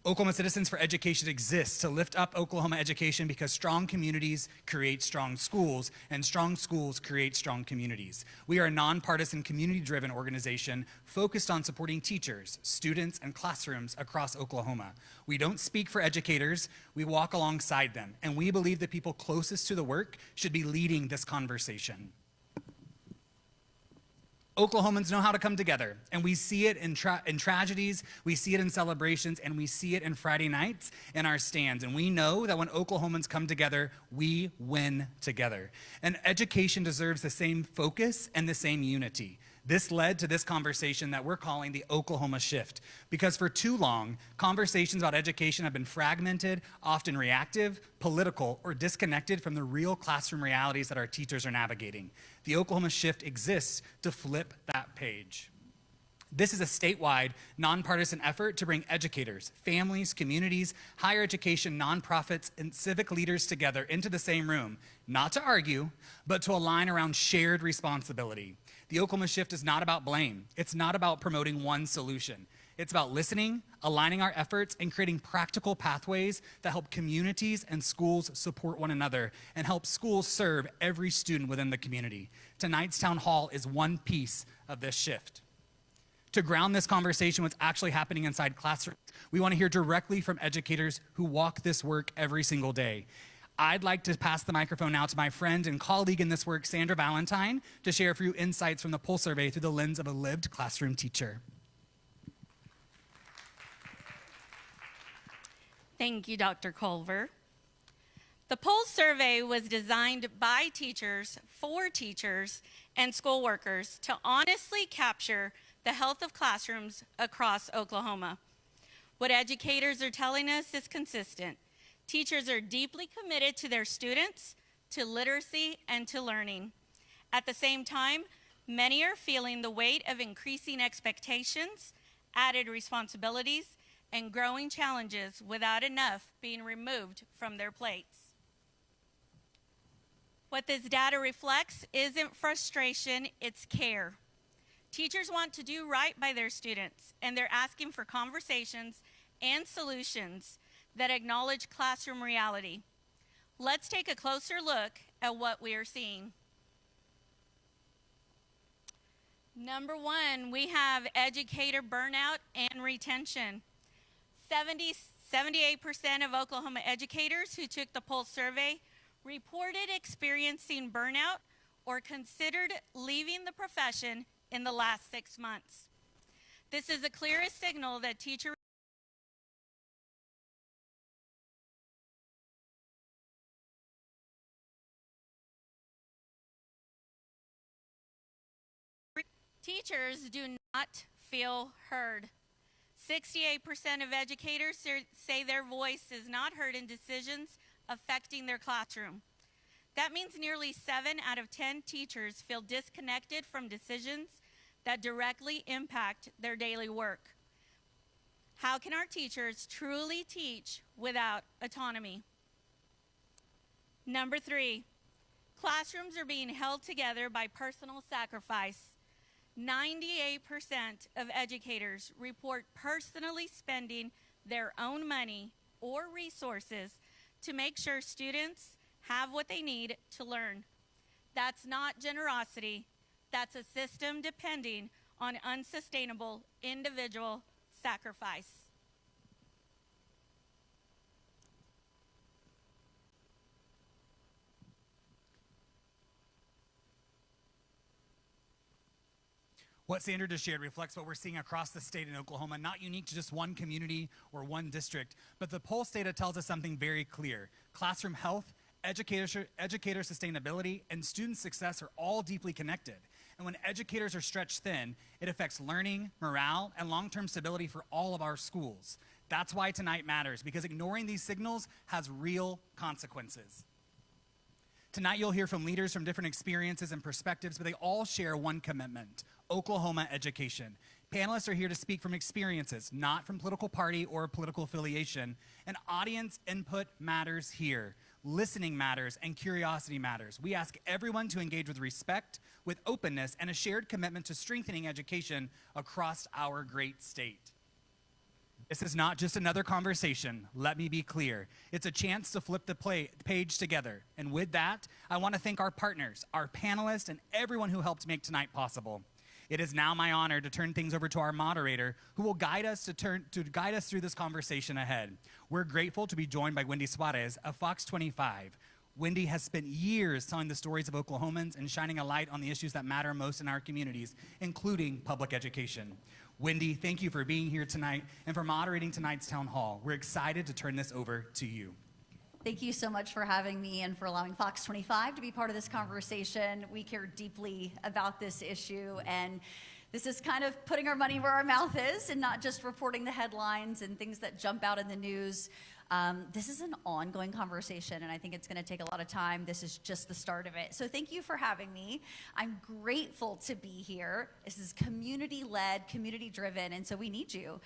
Oklahoma Citizens for Education exists to lift up Oklahoma education because strong communities create strong schools, and strong schools create strong communities. We are a nonpartisan, community-driven organization focused on supporting teachers, students, and classrooms across Oklahoma. We don't speak for educators, we walk alongside them, and we believe the people closest to the work should be leading this conversation. Oklahomans know how to come together, and we see it in tragedies, we see it in celebrations, and we see it in Friday nights in our stands. And we know that when Oklahomans come together, we win together. And education deserves the same focus and the same unity. This led to this conversation that we're calling the Oklahoma Shift, because for too long, conversations about education have been fragmented, often reactive, political, or disconnected from the real classroom realities that our teachers are navigating. The Oklahoma Shift exists to flip that page. This is a statewide, nonpartisan effort to bring educators, families, communities, higher education, nonprofits, and civic leaders together into the same room, not to argue, but to align around shared responsibility. The Oklahoma Shift is not about blame. It's not about promoting one solution. It's about listening, aligning our efforts, and creating practical pathways that help communities and schools support one another and help schools serve every student within the community. Tonight's town hall is one piece of this shift. To ground this conversation, what's actually happening inside classrooms, we want to hear directly from educators who walk this work every single day. I'd like to pass the microphone now to my friend and colleague in this work, Sandra Valentine, to share a few insights from the Pulse survey through the lens of a lived classroom teacher. Thank you, Dr. Culver. The Pulse survey was designed by teachers, for teachers, and school workers to honestly capture the health of classrooms across Oklahoma. What educators are telling us is consistent. Teachers are deeply committed to their students, to literacy, and to learning. At the same time, many are feeling the weight of increasing expectations, added responsibilities, and growing challenges without enough being removed from their plates. What this data reflects isn't frustration, it's care. Teachers want to do right by their students, and they're asking for conversations and solutions that acknowledge classroom reality. Let's take a closer look at what we are seeing. Number one, we have educator burnout and retention. 78% of Oklahoma educators who took the Pulse survey reported experiencing burnout or considered leaving the profession in the last 6 months. This is the clearest signal that teacher teachers do not feel heard. 68% of educators say their voice is not heard in decisions affecting their classroom. That means nearly 7 out of 10 teachers feel disconnected from decisions that directly impact their daily work. How can our teachers truly teach without autonomy? Number 3, classrooms are being held together by personal sacrifice. 98% of educators report personally spending their own money or resources to make sure students have what they need to learn. That's not generosity, that's a system depending on unsustainable individual sacrifice. What Sandra just shared reflects what we're seeing across the state in Oklahoma, not unique to just one community or one district, but the Pulse data tells us something very clear. Classroom health, educator sustainability, and student success are all deeply connected. And when educators are stretched thin, it affects learning, morale, and long-term stability for all of our schools. That's why tonight matters, because ignoring these signals has real consequences. Tonight you'll hear from leaders from different experiences and perspectives, but they all share one commitment: Oklahoma education. Panelists are here to speak from experiences, not from political party or political affiliation. And audience input matters here. Listening matters and curiosity matters. We ask everyone to engage with respect, with openness, and a shared commitment to strengthening education across our great state. This is not just another conversation. Let me be clear. It's a chance to flip the page together. And with that, I want to thank our partners, our panelists, and everyone who helped make tonight possible. It is now my honor to turn things over to our moderator, who will guide us through this conversation ahead. We're grateful to be joined by Wendy Suarez of Fox 25. Wendy has spent years telling the stories of Oklahomans and shining a light on the issues that matter most in our communities, including public education. Wendy, thank you for being here tonight and for moderating tonight's town hall. We're excited to turn this over to you. Thank you so much for having me and for allowing Fox 25 to be part of this conversation. We care deeply about this issue, and this is kind of putting our money where our mouth is and not just reporting the headlines and things that jump out in the news. This is an ongoing conversation, and I think it's going to take a lot of time. This is just the start of it. So thank you for having me. I'm grateful to be here. This is community-led, community-driven, and so we need you.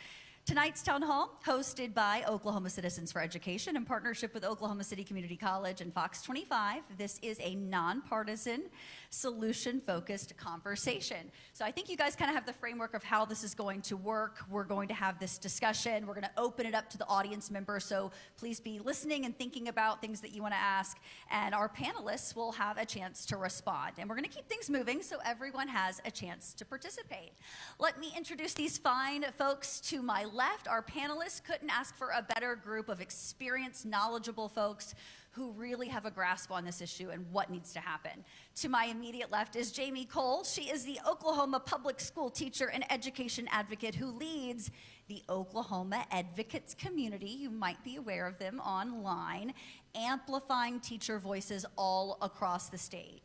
Tonight's town hall, hosted by Oklahoma Citizens for Education in partnership with Oklahoma City Community College and Fox 25. This is a nonpartisan, solution-focused conversation. So I think you guys kind of have the framework of how this is going to work. We're going to have this discussion. We're going to open it up to the audience members, so please be listening and thinking about things that you want to ask, and our panelists will have a chance to respond. And we're going to keep things moving so everyone has a chance to participate. Let me introduce these fine folks to my left. Our panelists couldn't ask for a better group of experienced, knowledgeable folks who really have a grasp on this issue and what needs to happen. To my immediate left is Jamie Cole. She is the Oklahoma public school teacher and education advocate who leads the Oklahoma Advocates community. You might be aware of them online, amplifying teacher voices all across the state.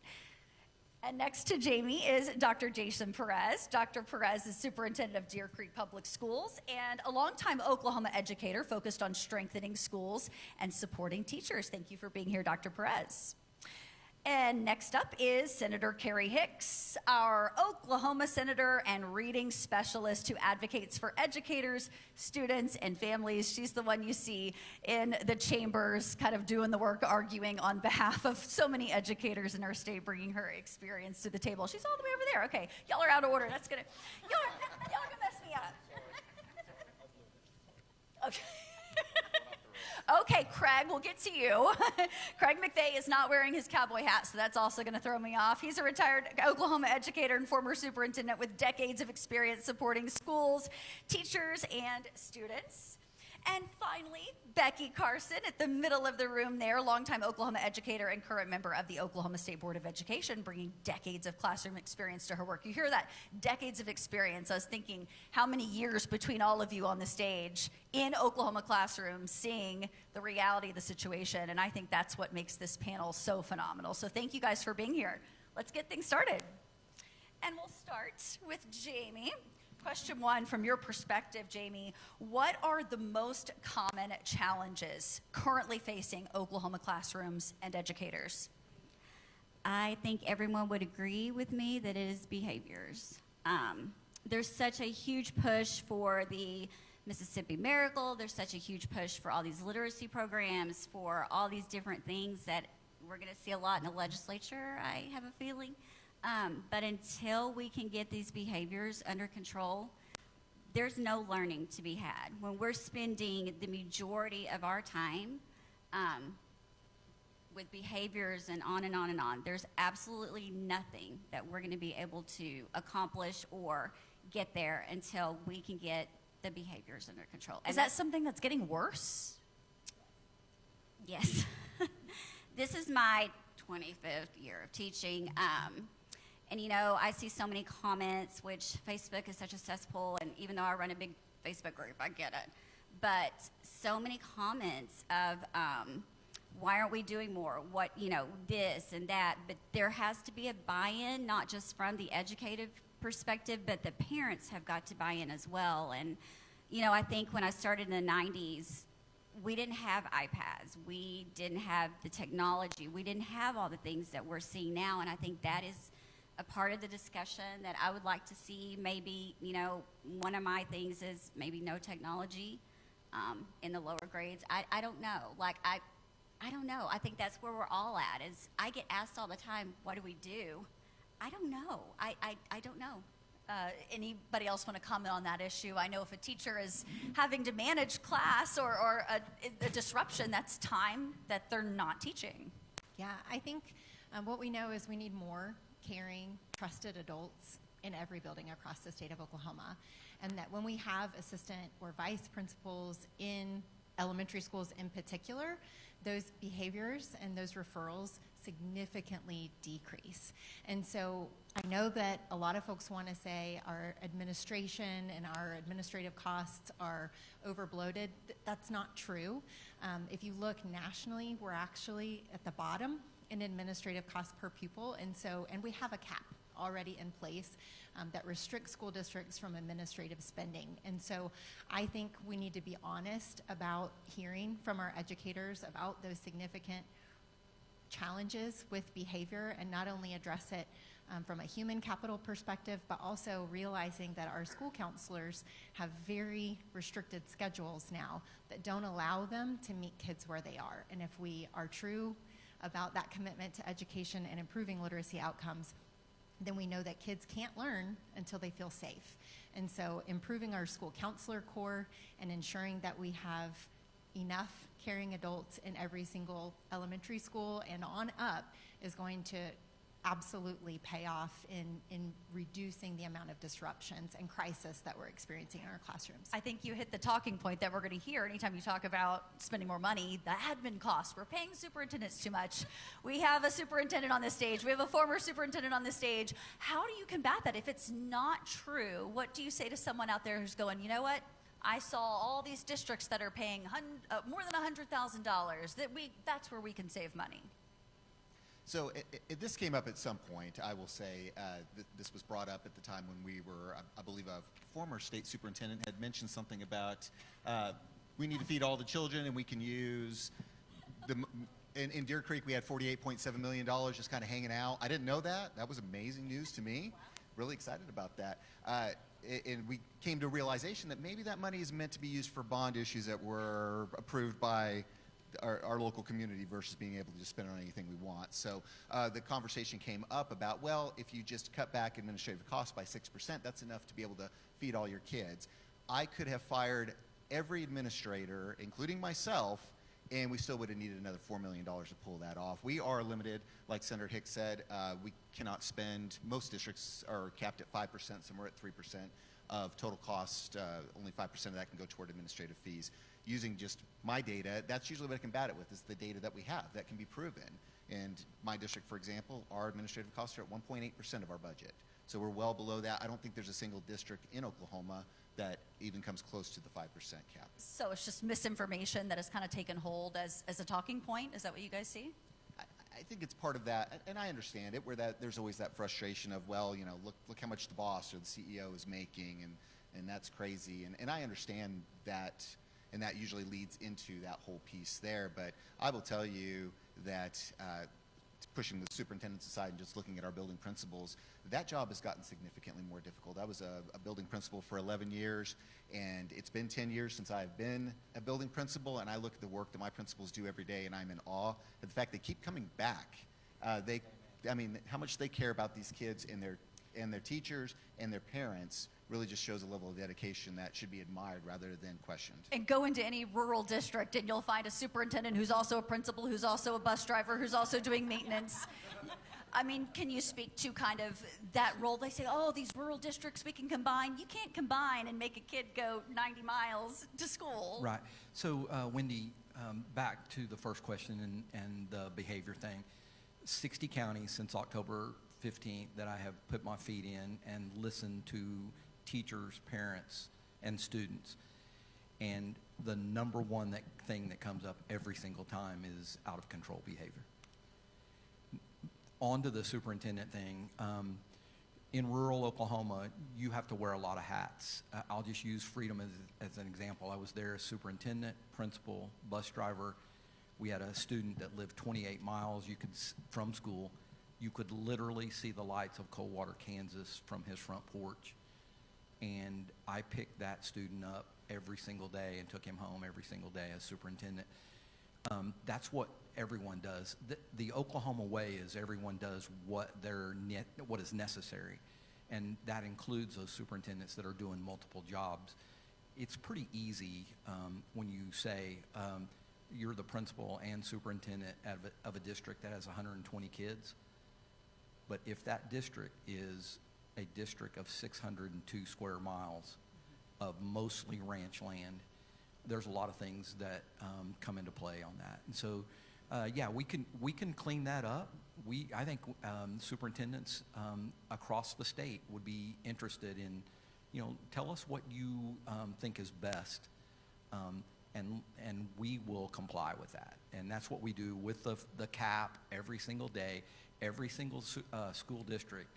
And next to Jamie is Dr. Jason Perez. Dr. Perez is superintendent of Deer Creek Public Schools and a longtime Oklahoma educator focused on strengthening schools and supporting teachers. Thank you for being here, Dr. Perez. And next up is Senator Carrie Hicks, our Oklahoma senator and reading specialist who advocates for educators, students, and families. She's the one you see in the chambers kind of doing the work, arguing on behalf of so many educators in our state, bringing her experience to the table. She's all the way over there. Okay, y'all are out of order. That's gonna, y'all are gonna mess me up. Okay. Okay, Craig, we'll get to you. Craig McVeigh is not wearing his cowboy hat, so that's also going to throw me off. He's a retired Oklahoma educator and former superintendent with decades of experience supporting schools, teachers, and students. And finally, Becky Carson at the middle of the room there, longtime Oklahoma educator and current member of the Oklahoma State Board of Education, bringing decades of classroom experience to her work. You hear that, decades of experience. I was thinking, how many years between all of you on the stage in Oklahoma classrooms seeing the reality of the situation, and I think that's what makes this panel so phenomenal. So thank you guys for being here. Let's get things started. And we'll start with Jamie. Question one, from your perspective, Jamie, what are the most common challenges currently facing Oklahoma classrooms and educators? I think everyone would agree with me that it is behaviors. There's such a huge push for the Mississippi Miracle. There's such a huge push for all these literacy programs, for all these different things that we're going to see a lot in the legislature, I have a feeling. But until we can get these behaviors under control, there's no learning to be had. When we're spending the majority of our time with behaviors and on and on and on, there's absolutely nothing that we're going to be able to accomplish or get there until we can get the behaviors under control. Is that something that's getting worse? Yes. This is my 25th year of teaching. And you know, I see so many comments, which Facebook is such a cesspool, and even though I run a big Facebook group, I get it. But so many comments of, why aren't we doing more? What, you know, this and that. But there has to be a buy-in, not just from the educative perspective, but the parents have got to buy in as well. And, you know, I think when I started in the 90s, we didn't have iPads. We didn't have the technology. We didn't have all the things that we're seeing now. And I think that is a part of the discussion that I would like to see. Maybe, you know, one of my things is maybe no technology in the lower grades. I don't know. Like, I don't know. I think that's where we're all at. Is I get asked all the time, what do we do? I don't know. I don't know. Anybody else want to comment on that issue? I know if a teacher is having to manage class or a disruption, that's time that they're not teaching. Yeah, I think what we know is we need more caring, trusted adults in every building across the state of Oklahoma. And that when we have assistant or vice principals in elementary schools in particular, those behaviors and those referrals significantly decrease. And so I know that a lot of folks want to say our administration and our administrative costs are overbloated. That's not true. If you look nationally, we're actually at the bottom in administrative costs per pupil, and we have a cap already in place that restricts school districts from administrative spending. And so I think we need to be honest about hearing from our educators about those significant challenges with behavior, and not only address it from a human capital perspective, but also realizing that our school counselors have very restricted schedules now that don't allow them to meet kids where they are. And if we are true about that commitment to education and improving literacy outcomes, then we know that kids can't learn until they feel safe. And so improving our school counselor corps and ensuring that we have enough caring adults in every single elementary school and on up is going to absolutely pay off in reducing the amount of disruptions and crisis that we're experiencing in our classrooms. I think you hit the talking point that we're going to hear anytime you talk about spending more money, the admin costs. We're paying superintendents too much. We have a superintendent on this stage. We have a former superintendent on this stage. How do you combat that? If it's not true, what do you say to someone out there who's going, you know what? I saw all these districts that are paying more than $100,000. That's where we can save money. So this came up at some point. I will say this was brought up at the time when we were, I believe a former state superintendent had mentioned something about we need to feed all the children and we can use, in Deer Creek we had $48.7 million just kind of hanging out. I didn't know that. That was amazing news to me. Really excited about that. And we came to a realization that maybe that money is meant to be used for bond issues that were approved by our local community versus being able to just spend it on anything we want. So the conversation came up about, well, if you just cut back administrative costs by 6%, that's enough to be able to feed all your kids. I could have fired every administrator, including myself, and we still would have needed another $4 million to pull that off. We are limited, like Senator Hicks said, we cannot spend, most districts are capped at 5%, some are at 3% of total cost. Only 5% of that can go toward administrative fees. Using just my data, that's usually what I combat it with, is the data that we have that can be proven. And my district, for example, our administrative costs are at 1.8% of our budget. So we're well below that. I don't think there's a single district in Oklahoma that even comes close to the 5% cap. So it's just misinformation that has kind of taken hold as a talking point. Is that what you guys see? I think it's part of that, and I understand it, where there's always that frustration of, well, you know, look how much the boss or the CEO is making, and that's crazy. And I understand that, and that usually leads into that whole piece there. But I will tell you that pushing the superintendents aside and just looking at our building principals, that job has gotten significantly more difficult. I was a building principal for 11 years, and it's been 10 years since I've been a building principal, and I look at the work that my principals do every day, and I'm in awe at the fact they keep coming back. I mean, how much they care about these kids and their teachers and their parents really just shows a level of dedication that should be admired rather than questioned. And go into any rural district and you'll find a superintendent who's also a principal, who's also a bus driver, who's also doing maintenance. I mean, can you speak to kind of that role? They say, oh, these rural districts we can combine. You can't combine and make a kid go 90 miles to school. Right. So, Wendy, back to the first question and the behavior thing. 60 counties since October 15th that I have put my feet in and listened to teachers, parents, and students. And the number one thing that comes up every single time is out of control behavior. On to the superintendent thing. In rural Oklahoma, you have to wear a lot of hats. I'll just use Freedom as an example. I was there as superintendent, principal, bus driver. We had a student that lived 28 miles from school. You could literally see the lights of Coldwater, Kansas from his front porch. And I picked that student up every single day and took him home every single day as superintendent. That's what everyone does. The Oklahoma way is everyone does what is necessary. and that includes those superintendents that are doing multiple jobs. It's pretty easy when you say you're the principal and superintendent of a district that has 120 kids. But if that district is a district of 602 square miles of mostly ranch land, there's a lot of things that come into play on that. And so, yeah, we can clean that up. I think superintendents across the state would be interested in, tell us what you think is best, and we will comply with that. And that's what we do with the cap every single day, every single school district.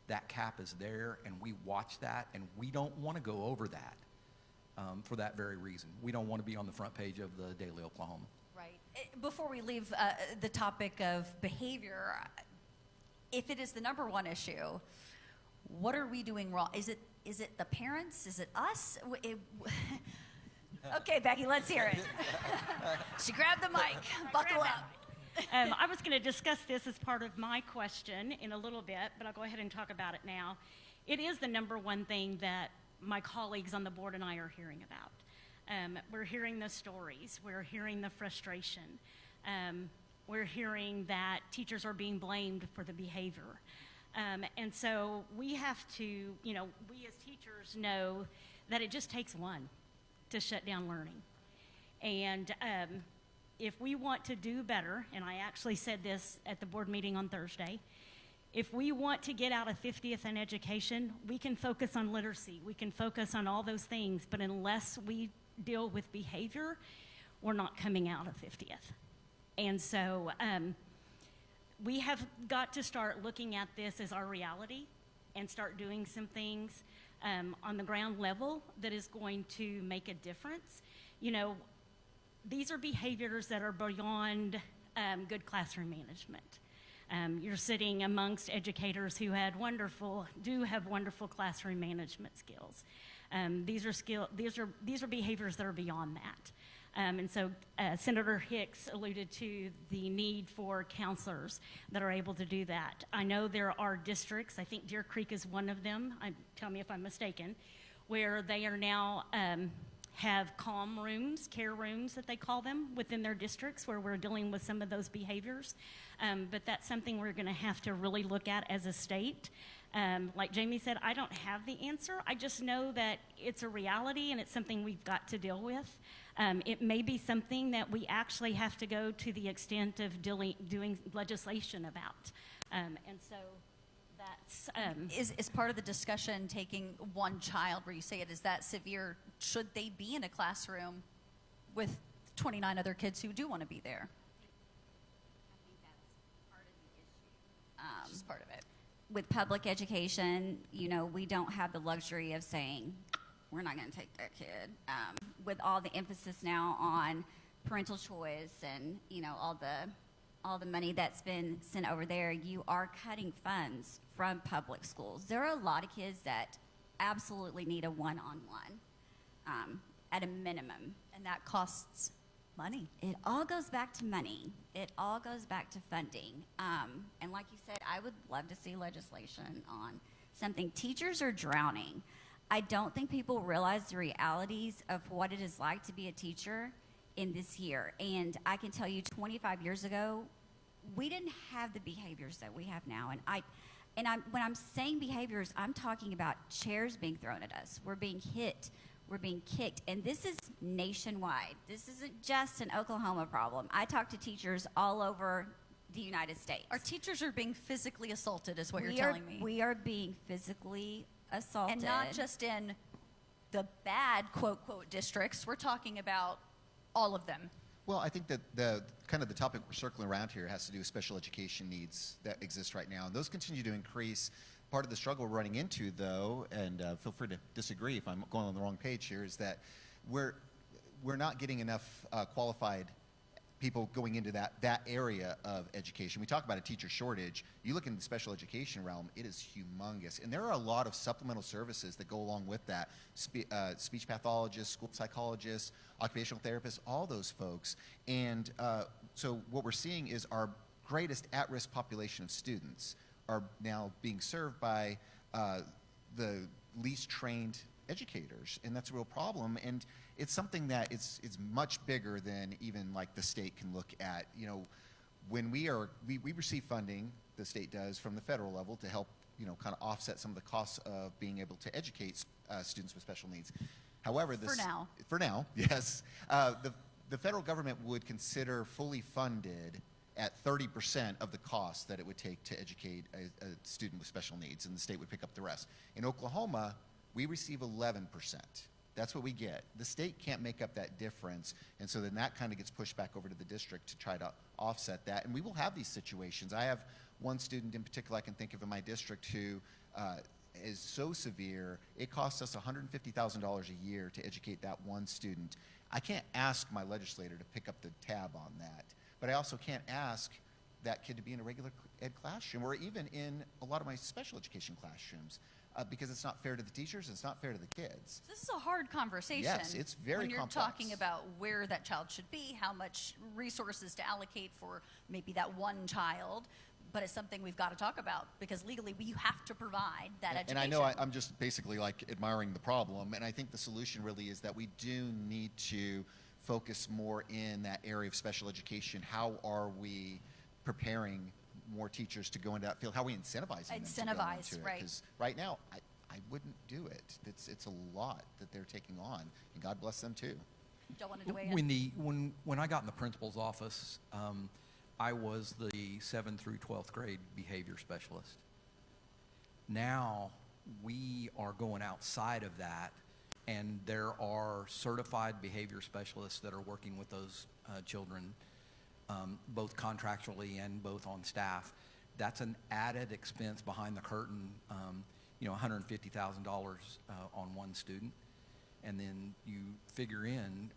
That cap is there, and we watch that, and we don't want to go over that for that very reason. We don't want to be on the front page of the Daily Oklahoma. Right. Before we leave the topic of behavior, if it is the number one issue, what are we doing wrong? Is it the parents? Is it us? Okay, Becky, let's hear it. She grabbed the mic. Buckle up. I was going to discuss this as part of my question in a little bit, but I'll go ahead and talk about it now. It is the number one thing that my colleagues on the board and I are hearing about. We're hearing the stories. We're hearing the frustration. We're hearing that teachers are being blamed for the behavior. And so we have to, we as teachers know that it just takes one to shut down learning. And if we want to do better, and I actually said this at the board meeting on Thursday, if we want to get out of 50th in education, we can focus on literacy. We can focus on all those things, but unless we deal with behavior, we're not coming out of 50th. And so we have got to start looking at this as our reality and start doing some things on the ground level that is going to make a difference. These are behaviors that are beyond good classroom management. You're sitting amongst educators who do have wonderful classroom management skills. These are behaviors that are beyond that. And so Senator Hicks alluded to the need for counselors that are able to do that. I know there are districts, I think Deer Creek is one of them, tell me if I'm mistaken, where they are now have calm rooms, care rooms that they call them, within their districts where we're dealing with some of those behaviors. But that's something we're going to have to really look at as a state. Like Jamie said, I don't have the answer. I just know that it's a reality and it's something we've got to deal with. It may be something that we actually have to go to the extent of doing legislation about. And so that's... Is part of the discussion taking one child where you say it is that severe? Should they be in a classroom with 29 other kids who do want to be there? I think that's part of the issue. Just part of it. With public education, we don't have the luxury of saying, we're not going to take that kid. With all the emphasis now on parental choice and, all the money that's been sent over there, you are cutting funds from public schools. There are a lot of kids that absolutely need a one-on-one at a minimum. And that costs money. It all goes back to money. It all goes back to funding. And like you said, I would love to see legislation on something. Teachers are drowning. I don't think people realize the realities of what it is like to be a teacher in this year. And I can tell you 25 years ago, we didn't have the behaviors that we have now. And when I'm saying behaviors, I'm talking about chairs being thrown at us. We're being hit. We're being kicked. And this is nationwide. This isn't just an Oklahoma problem. I talk to teachers all over the United States. Our teachers are being physically assaulted is what you're telling me. We are being physically assaulted. And not just in the bad, quote, quote, districts. We're talking about all of them. Well, I think that the topic we're circling around here has to do with special education needs that exist right now. And those continue to increase. Part of the struggle we're running into, though, and feel free to disagree if I'm going on the wrong page here, is that we're not getting enough qualified people going into that area of education. We talk about a teacher shortage. You look in the special education realm, it is humongous. And there are a lot of supplemental services that go along with that. Speech pathologists, school psychologists, occupational therapists, all those folks. And so what we're seeing is our greatest at-risk population of students are now being served by the least trained educators, and that's a real problem. And it's something that it's much bigger than even like the state can look at. You know, when we receive funding, the state does, from the federal level to help, you know, kind of offset some of the costs of being able to educate students with special needs. However, for now, yes, the federal government would consider fully funded at 30% of the cost that it would take to educate a student with special needs, and the state would pick up the rest. In Oklahoma, we receive 11%. That's what we get. The state can't make up that difference, and so then that kind of gets pushed back over to the district to try to offset that. And we will have these situations. I have one student in particular I can think of in my district who is so severe, it costs us $150,000 a year to educate that one student. I can't ask my legislator to pick up the tab on that, but I also can't ask that kid to be in a regular ed classroom or even in a lot of my special education classrooms. Because it's not fair to the teachers, and it's not fair to the kids. This is a hard conversation. Yes, it's very when you're complex. talking about where that child should be, how much resources to allocate for maybe that one child, but it's something we've got to talk about because legally you have to provide that education. And I know I'm just basically like admiring the problem, and I think the solution really is that we do need to focus more in that area of special education. How are we preparing more teachers to go into that field? How are we incentivizing them to go into it? Right. Because right now, I wouldn't do it. It's a lot that they're taking on, and God bless them too. Joe wanted to weigh in. When I got in the principal's office, I was the 7th through 12th grade behavior specialist. Now we are going outside of that, and there are certified behavior specialists that are working with those children, both contractually and both on staff. That's an added expense behind the curtain, you know, $150,000 on one student. And then you figure in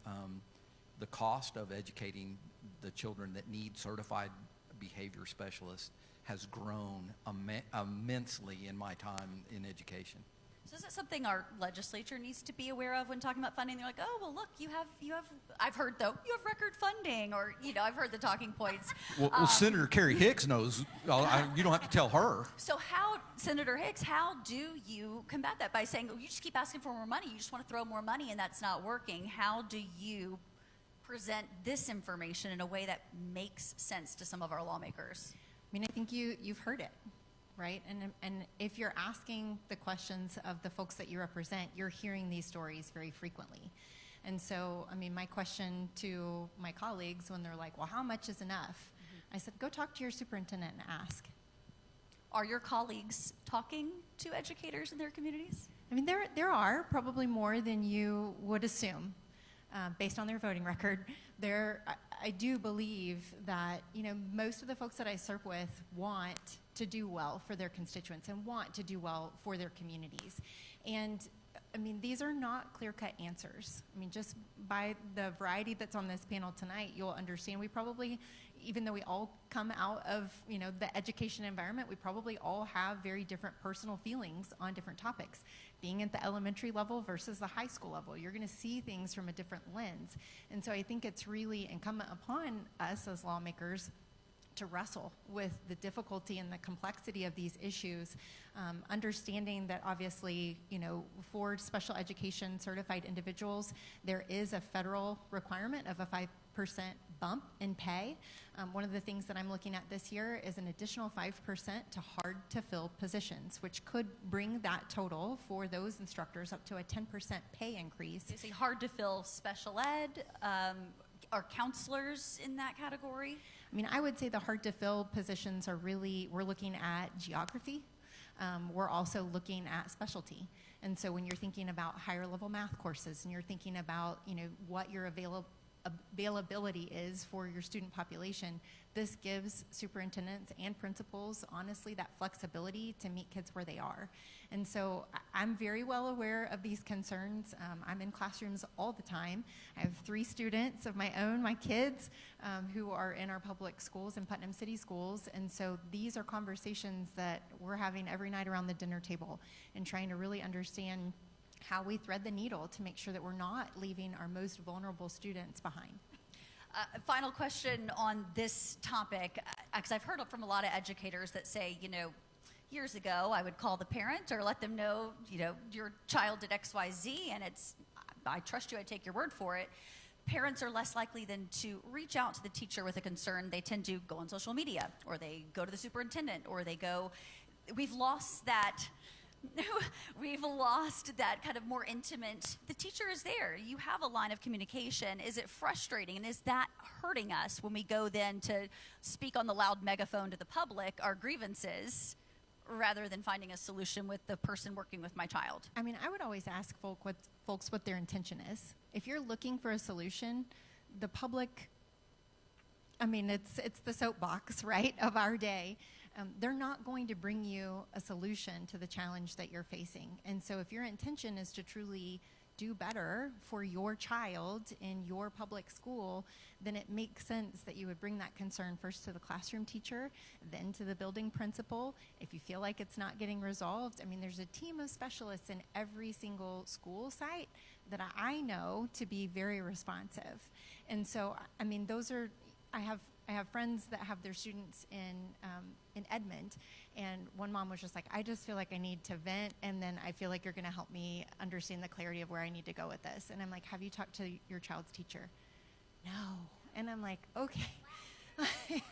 the cost of educating the children that need certified behavior specialists has grown immensely in my time in education. So is it something our legislature needs to be aware of when talking about funding? They're like, oh, well, look, you have, I've heard, though, you have record funding, or, you know, I've heard the talking points. Well, Senator Carrie Hicks knows. You don't have to tell her. So Senator Hicks, how do you combat that? By saying, oh, you just keep asking for more money, you just want to throw more money, and that's not working. How do you present this information in a way that makes sense to some of our lawmakers? I mean, I think you've heard it, right? And if you're asking the questions of the folks that you represent, you're hearing these stories very frequently. And so, I mean, my question to my colleagues when they're like, well, how much is enough? I said, go talk to your superintendent and ask. Are your colleagues talking to educators in their communities? I mean, there are probably more than you would assume based on their voting record. I do believe that, you know, most of the folks that I serve with want to do well for their constituents and want to do well for their communities. And I mean, these are not clear-cut answers. I mean, just by the variety that's on this panel tonight, you'll understand we probably, even though we all come out of, you know, the education environment, we probably all have very different personal feelings on different topics. Being at the elementary level versus the high school level, you're going to see things from a different lens. And so I think it's really incumbent upon us as lawmakers to wrestle with the difficulty and the complexity of these issues, understanding that obviously, you know, for special education certified individuals, there is a federal requirement of a 5% bump in pay. One of the things that I'm looking at this year is an additional 5% to hard to fill positions, which could bring that total for those instructors up to a 10% pay increase. Is it hard to fill special ed? Are counselors in that category? I mean, I would say the hard to fill positions are really, we're looking at geography. We're also looking at specialty. And so when you're thinking about higher level math courses and you're thinking about, you know, what your availability is for your student population, this gives superintendents and principals, honestly, that flexibility to meet kids where they are. And so I'm very well aware of these concerns. I'm in classrooms all the time. I have 3 students of my own, my kids, who are in our public schools and Putnam City schools. And so these are conversations that we're having every night around the dinner table and trying to really understand how we thread the needle to make sure that we're not leaving our most vulnerable students behind. Final question on this topic, because I've heard from a lot of educators that say, you know, years ago, I would call the parent or let them know, your child did X, Y, Z, and I trust you, I take your word for it. Parents are less likely than to reach out to the teacher with a concern. They tend to go on social media, or they go to the superintendent, or we've lost that kind of more intimate, the teacher is there. You have a line of communication. Is it frustrating? And is that hurting us when we go then to speak on the loud megaphone to the public, our grievances, rather than finding a solution with the person working with my child? I mean, I would always ask folks what their intention is. If you're looking for a solution, the public, I mean, it's the soapbox, right, of our day. They're not going to bring you a solution to the challenge that you're facing. And so if your intention is to truly do better for your child in your public school, then it makes sense that you would bring that concern first to the classroom teacher, then to the building principal. If you feel like it's not getting resolved, I mean, there's a team of specialists in every single school site that I know to be very responsive. And so, I mean, I have friends that have their students in Edmond, and one mom was just like, I just feel like I need to vent, and then I feel like you're going to help me understand the clarity of where I need to go with this. And I'm like, have you talked to your child's teacher? No. And I'm like, okay.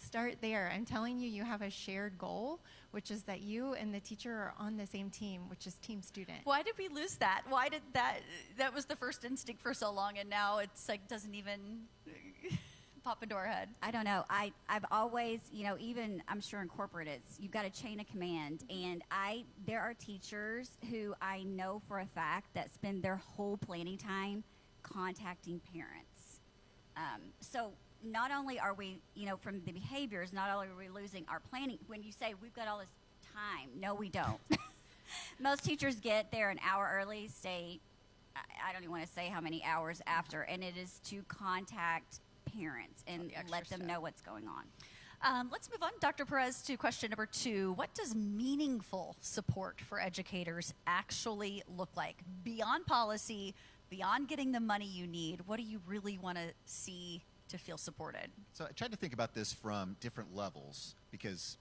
Start there. I'm telling you, you have a shared goal, which is that you and the teacher are on the same team, which is team student. Why did we lose that? Why did that was the first instinct for so long, and now it's like doesn't even pop into our head? I don't know. I've always, even I'm sure in corporate, you've got a chain of command, and there are teachers who I know for a fact that spend their whole planning time contacting parents. So not only are we, from the behaviors, not only are we losing our planning. When you say we've got all this time, no, we don't. Most teachers get there an hour early, stay, I don't even want to say how many hours after, and it is to contact parents and let them know what's going on. Let's move on, Dr. Perez, to question number 2. What does meaningful support for educators actually look like? Beyond policy, beyond getting the money you need, what do you really want to see to feel supported? So I tried to think about this from different levels because,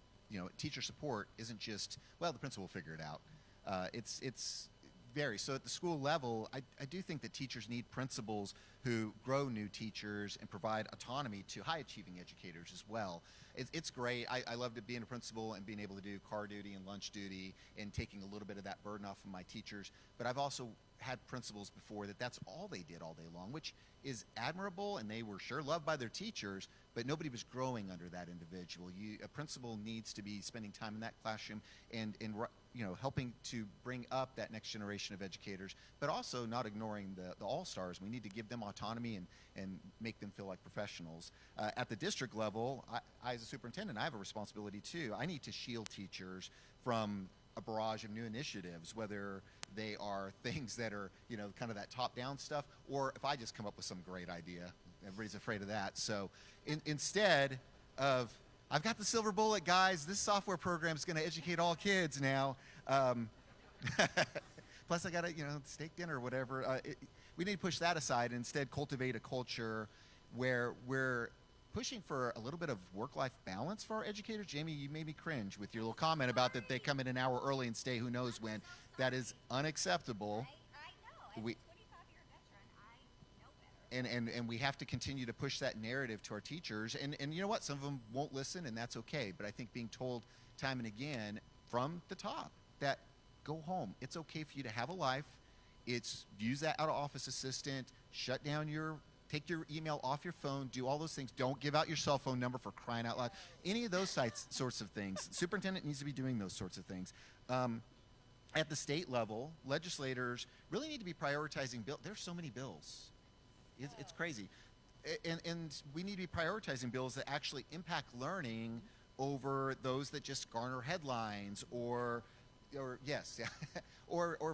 teacher support isn't just, well, the principal will figure it out. It's varies. So at the school level, I do think that teachers need principals who grow new teachers and provide autonomy to high-achieving educators as well. It's great. I love being a principal and being able to do car duty and lunch duty and taking a little bit of that burden off of my teachers. But I've also had principals before that's all they did all day long, which is admirable, and they were sure loved by their teachers, but nobody was growing under that individual. A principal needs to be spending time in that classroom and helping to bring up that next generation of educators, but also not ignoring the all-stars. We need to give them autonomy and make them feel like professionals. At the district level, I as a superintendent, I have a responsibility too. I need to shield teachers from a barrage of new initiatives, whether they are things that are, kind of that top-down stuff, or if I just come up with some great idea. Everybody's afraid of that. So instead of, I've got the silver bullet, guys, this software program is going to educate all kids now. Plus I got a, steak dinner or whatever. We need to push that aside and instead cultivate a culture where we're pushing for a little bit of work-life balance for our educators. Jamie, you made me cringe with your little comment about that they come in an hour early and stay who knows when. That is unacceptable. I know. As a 25-year veteran, I know better. And we have to continue to push that narrative to our teachers. And you know what? Some of them won't listen, and that's okay. But I think being told time and again from the top that go home. It's okay for you to have a life. Use that out-of-office assistant. Take your email off your phone. Do all those things. Don't give out your cell phone number, for crying out loud. Any of those sorts of things. The superintendent needs to be doing those sorts of things. At the state level, legislators really need to be prioritizing bills. There's so many bills. It's crazy. And we need to be prioritizing bills that actually impact learning over those that just garner headlines or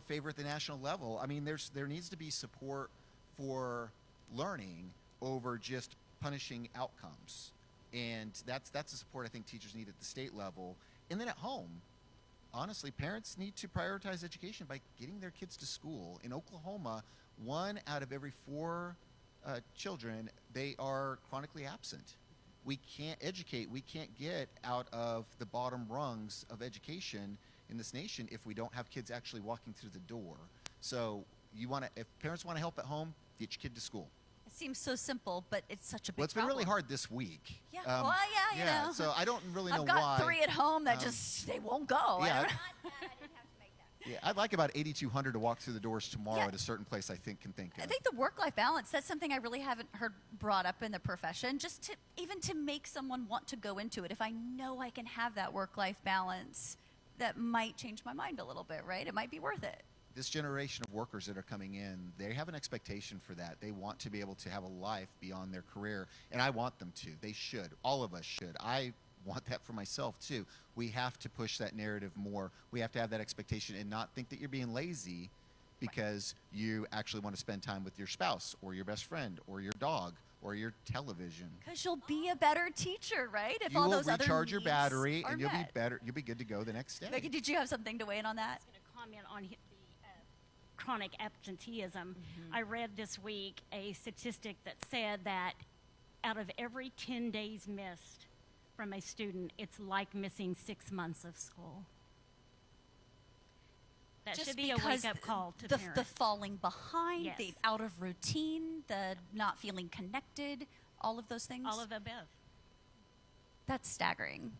favor at the national level. I mean, there needs to be support for learning over just punishing outcomes. And that's the support I think teachers need at the state level. And then at home, honestly, parents need to prioritize education by getting their kids to school. In Oklahoma, 1 out of every 4 children, they are chronically absent. we can't educate, we can't get out of the bottom rungs of education in this nation if we don't have kids actually walking through the door. So if parents want to help at home, get your kid to school. It seems so simple, but it's such a big Well, it's been really problem. hard this week. Yeah, well, yeah, you know. So I don't really know I've got why. 3 at home that just, they won't go. Yeah. I don't know. Yeah, I'd like about 8,200 to walk through the doors tomorrow Yeah. at a certain place I think can think of. I think the work-life balance, that's something I really haven't heard brought up in the profession, just to even to make someone want to go into it. If I know I can have that work-life balance, that might change my mind a little bit, right? It might be worth it. This generation of workers that are coming in, they have an expectation for that. They want to be able to have a life beyond their career, and I want them to. They should. All of us should. I want that for myself too. We have to push that narrative more. We have to have that expectation and not think that you're being lazy because you actually want to spend time with your spouse or your best friend or your dog or your television. Because you'll be a better teacher, right? If You all will those other recharge your needs battery are and you'll be met. better. You'll be good to go the next day. Becky, did you have something to weigh in on that? I was going to comment on the chronic absenteeism. I read this week a statistic that said that out of every 10 days missed from a student, it's like missing 6 months of school. That Just should be a because wake-up call to the parents. falling behind, Yes. the out of routine, the not feeling connected, all of those things. All of the above. That's staggering.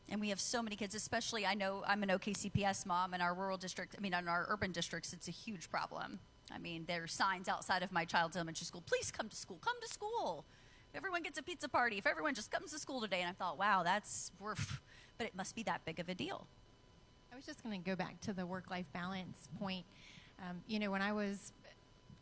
And we have so many kids, especially, I know I'm an OKCPS mom in our rural district. I mean, in our urban districts, it's a huge problem. I mean, there's signs outside of my child's elementary school, please come to school, come to school. If everyone gets a pizza party, if everyone just comes to school today. And I thought, wow, but it must be that big of a deal. I was just going to go back to the work-life balance point. You know, when I was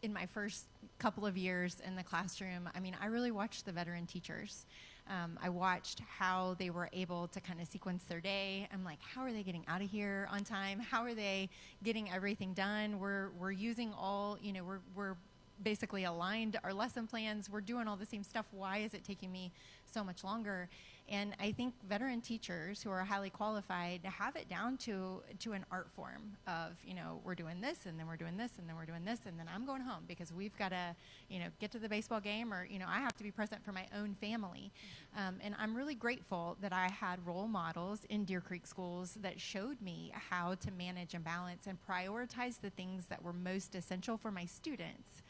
in my first couple of years in the classroom, I mean, I really watched the veteran teachers. I watched how they were able to kind of sequence their day. I'm like, how are they getting out of here on time? How are they getting everything done? We're using all, you know, we're basically aligned our lesson plans. We're doing all the same stuff. Why is it taking me so much longer? And I think veteran teachers who are highly qualified have it down to an art form of, you know, we're doing this and then we're doing this and then we're doing this and then I'm going home because we've got to, you know, get to the baseball game or, you know, I have to be present for my own family. And I'm really grateful that I had role models in Deer Creek schools that showed me how to manage and balance and prioritize the things that were most essential for my students.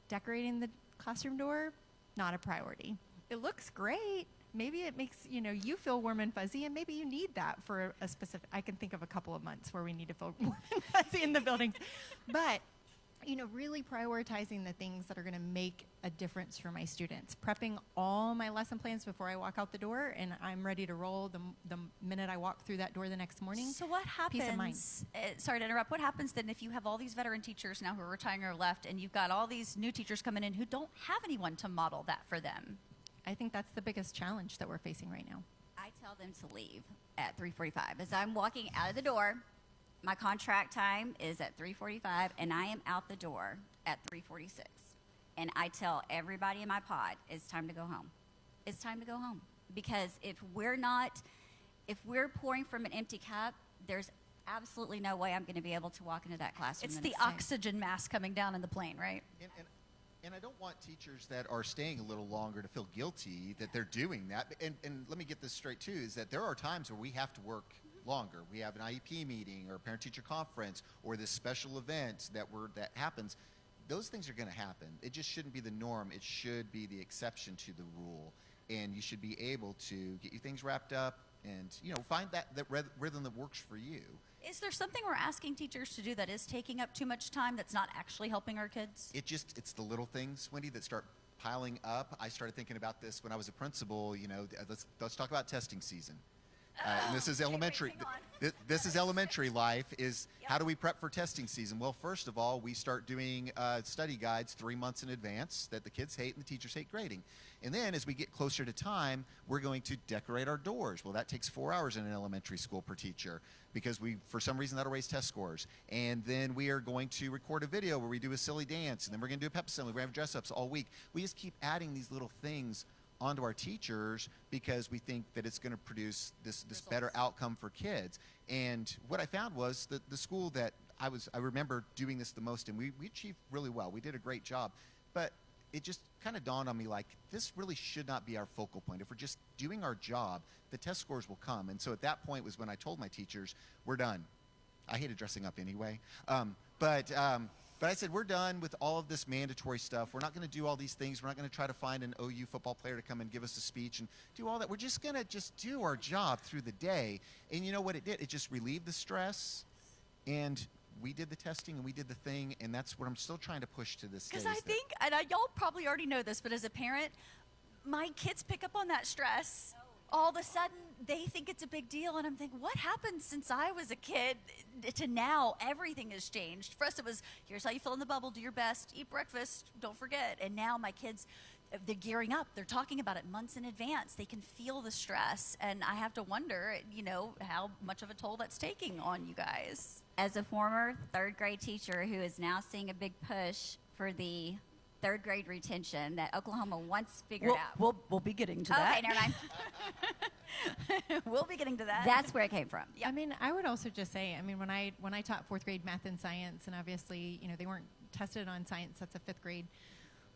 Decorating the classroom door, not a priority. It looks great. Maybe it makes, you know, you feel warm and fuzzy, and maybe you need that for a specific, I can think of a couple of months where we need to feel warm and fuzzy in the buildings. But, you know, really prioritizing the things that are going to make a difference for my students. Prepping all my lesson plans before I walk out the door, and I'm ready to roll the minute I walk through that door the next morning. So what happens, Peace of mind. Sorry to interrupt, what happens then if you have all these veteran teachers now who are retiring or left, and you've got all these new teachers coming in who don't have anyone to model that for them? I think that's the biggest challenge that we're facing right now. I tell them to leave at 3:45. As I'm walking out of the door, my contract time is at 3:45, and I am out the door at 3:46. And I tell everybody in my pod, it's time to go home. It's time to go home. Because if we're pouring from an empty cup, there's absolutely no way I'm going to be able to walk into that classroom. It's the the next day. oxygen mask coming down in the plane, right? And I don't want teachers that are staying a little longer to feel guilty that they're doing that. And let me get this straight too, is that there are times where we have to work longer. We have an IEP meeting or a parent-teacher conference or this special event that happens. Those things are going to happen. It just shouldn't be the norm. It should be the exception to the rule. And you should be able to get your things wrapped up and, you know, find that rhythm that works for you. Is there something we're asking teachers to do that is taking up too much time that's not actually helping our kids? It's the little things, Wendy, that start piling up. I started thinking about this when I was a principal. You know, let's talk about testing season. And this is elementary. This is elementary life. How do we prep for testing season? Well, first of all, we start doing study guides 3 months in advance that the kids hate and the teachers hate grading. And then as we get closer to time, we're going to decorate our doors. Well, that takes 4 hours in an elementary school per teacher because for some reason, that'll raise test scores. And then we are going to record a video where we do a silly dance, and then we're going to do a pep assembly. We're going to have dress-ups all week. We just keep adding these little things onto our teachers because we think that it's going to produce this better outcome for kids. And what I found was that the school that I remember doing this the most, and we achieved really well. We did a great job. But it just kind of dawned on me, like, this really should not be our focal point. If we're just doing our job, the test scores will come. And so at that point was when I told my teachers, we're done. I hated dressing up anyway. But I said, we're done with all of this mandatory stuff. We're not going to do all these things. We're not going to try to find an OU football player to come and give us a speech and do all that. We're just going to just do our job through the day. And you know what it did? It just relieved the stress. And we did the testing and we did the thing. And that's what I'm still trying to push to this day. Because I think, and y'all probably already know this, but as a parent, my kids pick up on that stress. All of a sudden, they think it's a big deal, and I'm thinking, what happened since I was a kid to now? Everything has changed. For us, it was, here's how you fill in the bubble, do your best, eat breakfast, don't forget. And now my kids, they're gearing up. They're talking about it months in advance. They can feel the stress, and I have to wonder, you know, how much of a toll that's taking on you guys. As a former third grade teacher who is now seeing a big push for the third grade retention that Oklahoma once figured out. We'll be getting to that. Okay, never mind. We'll be getting to that. That's where it came from. I mean, I would also just say, I mean, when I taught fourth grade math and science, and obviously, you know, they weren't tested on science, that's a fifth grade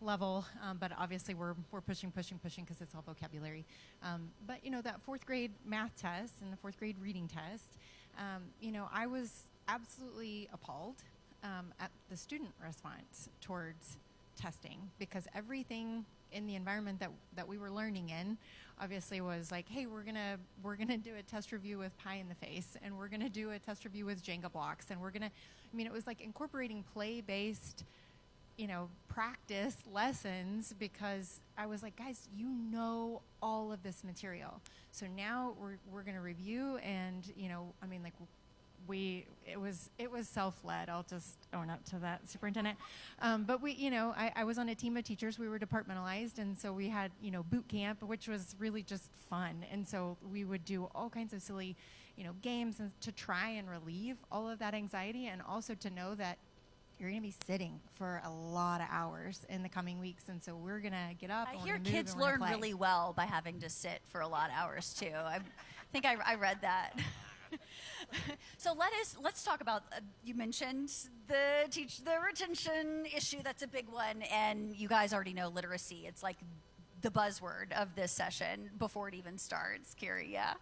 level, but obviously we're pushing because it's all vocabulary. But, you know, that fourth grade math test and the fourth grade reading test, you know, I was absolutely appalled at the student response towards testing, because everything in the environment that we were learning in obviously was like, hey, we're gonna do a test review with pie in the face, and we're gonna do a test review with Jenga blocks, and I mean, it was like incorporating play-based, you know, practice lessons, because I was like, guys, you know all of this material, so now we're gonna review, and, you know, I mean, like, it was self-led. I'll just own up to that, superintendent. But we, you know, I was on a team of teachers. We were departmentalized, and so we had, you know, boot camp, which was really just fun. And so we would do all kinds of silly, you know, games and to try and relieve all of that anxiety, and also to know that you're going to be sitting for a lot of hours in the coming weeks, and so we're going to get up. I and hear we're gonna move kids and we're learn gonna play. really well by having to sit for a lot of hours too. I think I read that. So let's talk about, you mentioned the retention issue. That's a big one, and you guys already know literacy. It's like the buzzword of this session before it even starts. Carrie, yeah?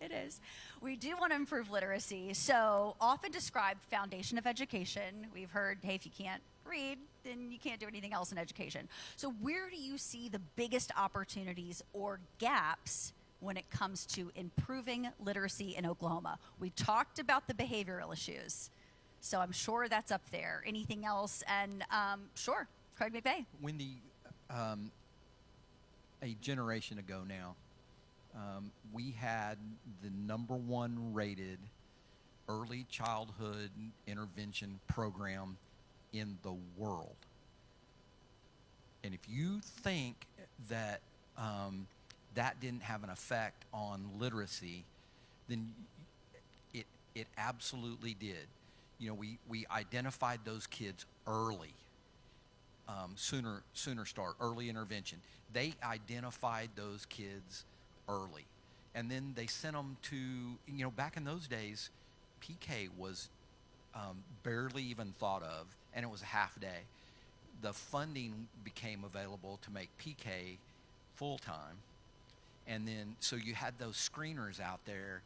It is. We do want to improve literacy. So often described foundation of education. We've heard, hey, if you can't read, then you can't do anything else in education. So where do you see the biggest opportunities or gaps when it comes to improving literacy in Oklahoma? We talked about the behavioral issues, so I'm sure that's up there. Anything else? And sure, Craig McVeigh. Wendy, a generation ago now, we had the #1 rated early childhood intervention program in the world. And if you think that that didn't have an effect on literacy, then it absolutely did. You know, we identified those kids early, sooner start, early intervention. They identified those kids early, and then they sent them to, you know, back in those days, PK was barely even thought of, and it was a half day. The funding became available to make PK full-time. And then, so you had those screeners out there,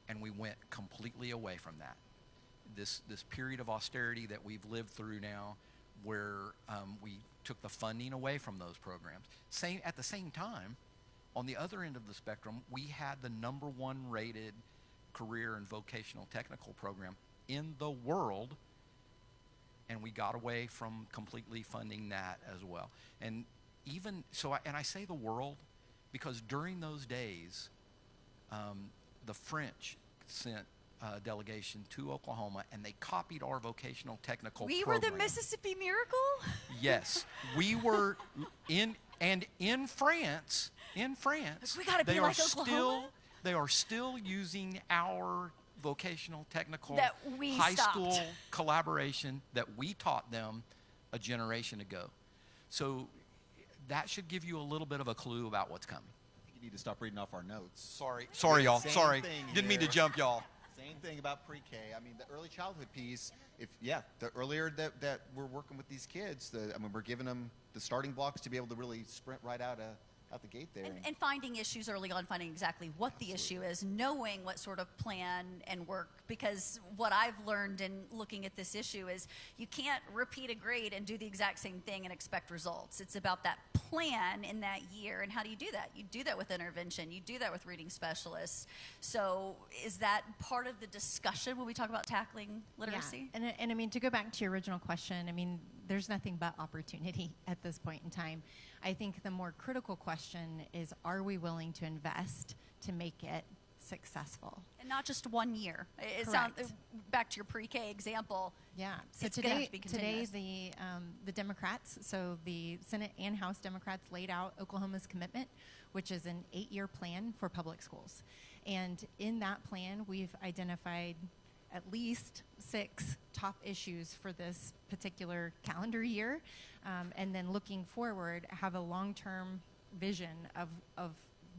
and we went completely away from that. This period of austerity that we've lived through now, where we took the funding away from those programs. At the same time, on the other end of the spectrum, we had the #1 rated career and vocational technical program in the world, and we got away from completely funding that as well. And even so, I say the world, because during those days, the French sent a delegation to Oklahoma, and they copied our vocational technical program. We were the Mississippi Miracle? Yes. We were in France, We gotta be like Oklahoma? They are still using our vocational technical That we high stopped. school collaboration that we taught them a generation ago. So that should give you a little bit of a clue about what's coming. I think you need to stop reading off our notes. Sorry, y'all. Same Sorry. thing Didn't mean to here. jump y'all. Same thing about pre-K. I mean, the early childhood piece, the earlier that we're working with these kids, we're giving them the starting blocks to be able to really sprint right out the gate there. And finding issues early on, finding exactly what the issue is, knowing what sort of plan and work, because what I've learned in looking at this issue is you can't repeat a grade and do the exact same thing and expect results. It's about that plan in that year, and how do you do that? You do that with intervention, you do that with reading specialists. So is that part of the discussion when we talk about tackling literacy? Yeah. And I mean, to go back to your original question, I mean, there's nothing but opportunity at this point in time. I think the more critical question is, are we willing to invest to make it successful? And not just 1 year. It Correct. sounds, back to your pre-K example. Yeah. So It's gonna have today, to be continuous. the Democrats, so the Senate and House Democrats laid out Oklahoma's commitment, which is an 8-year plan for public schools. And in that plan, we've identified at least 6 top issues for this particular calendar year, and then looking forward, have a long-term vision of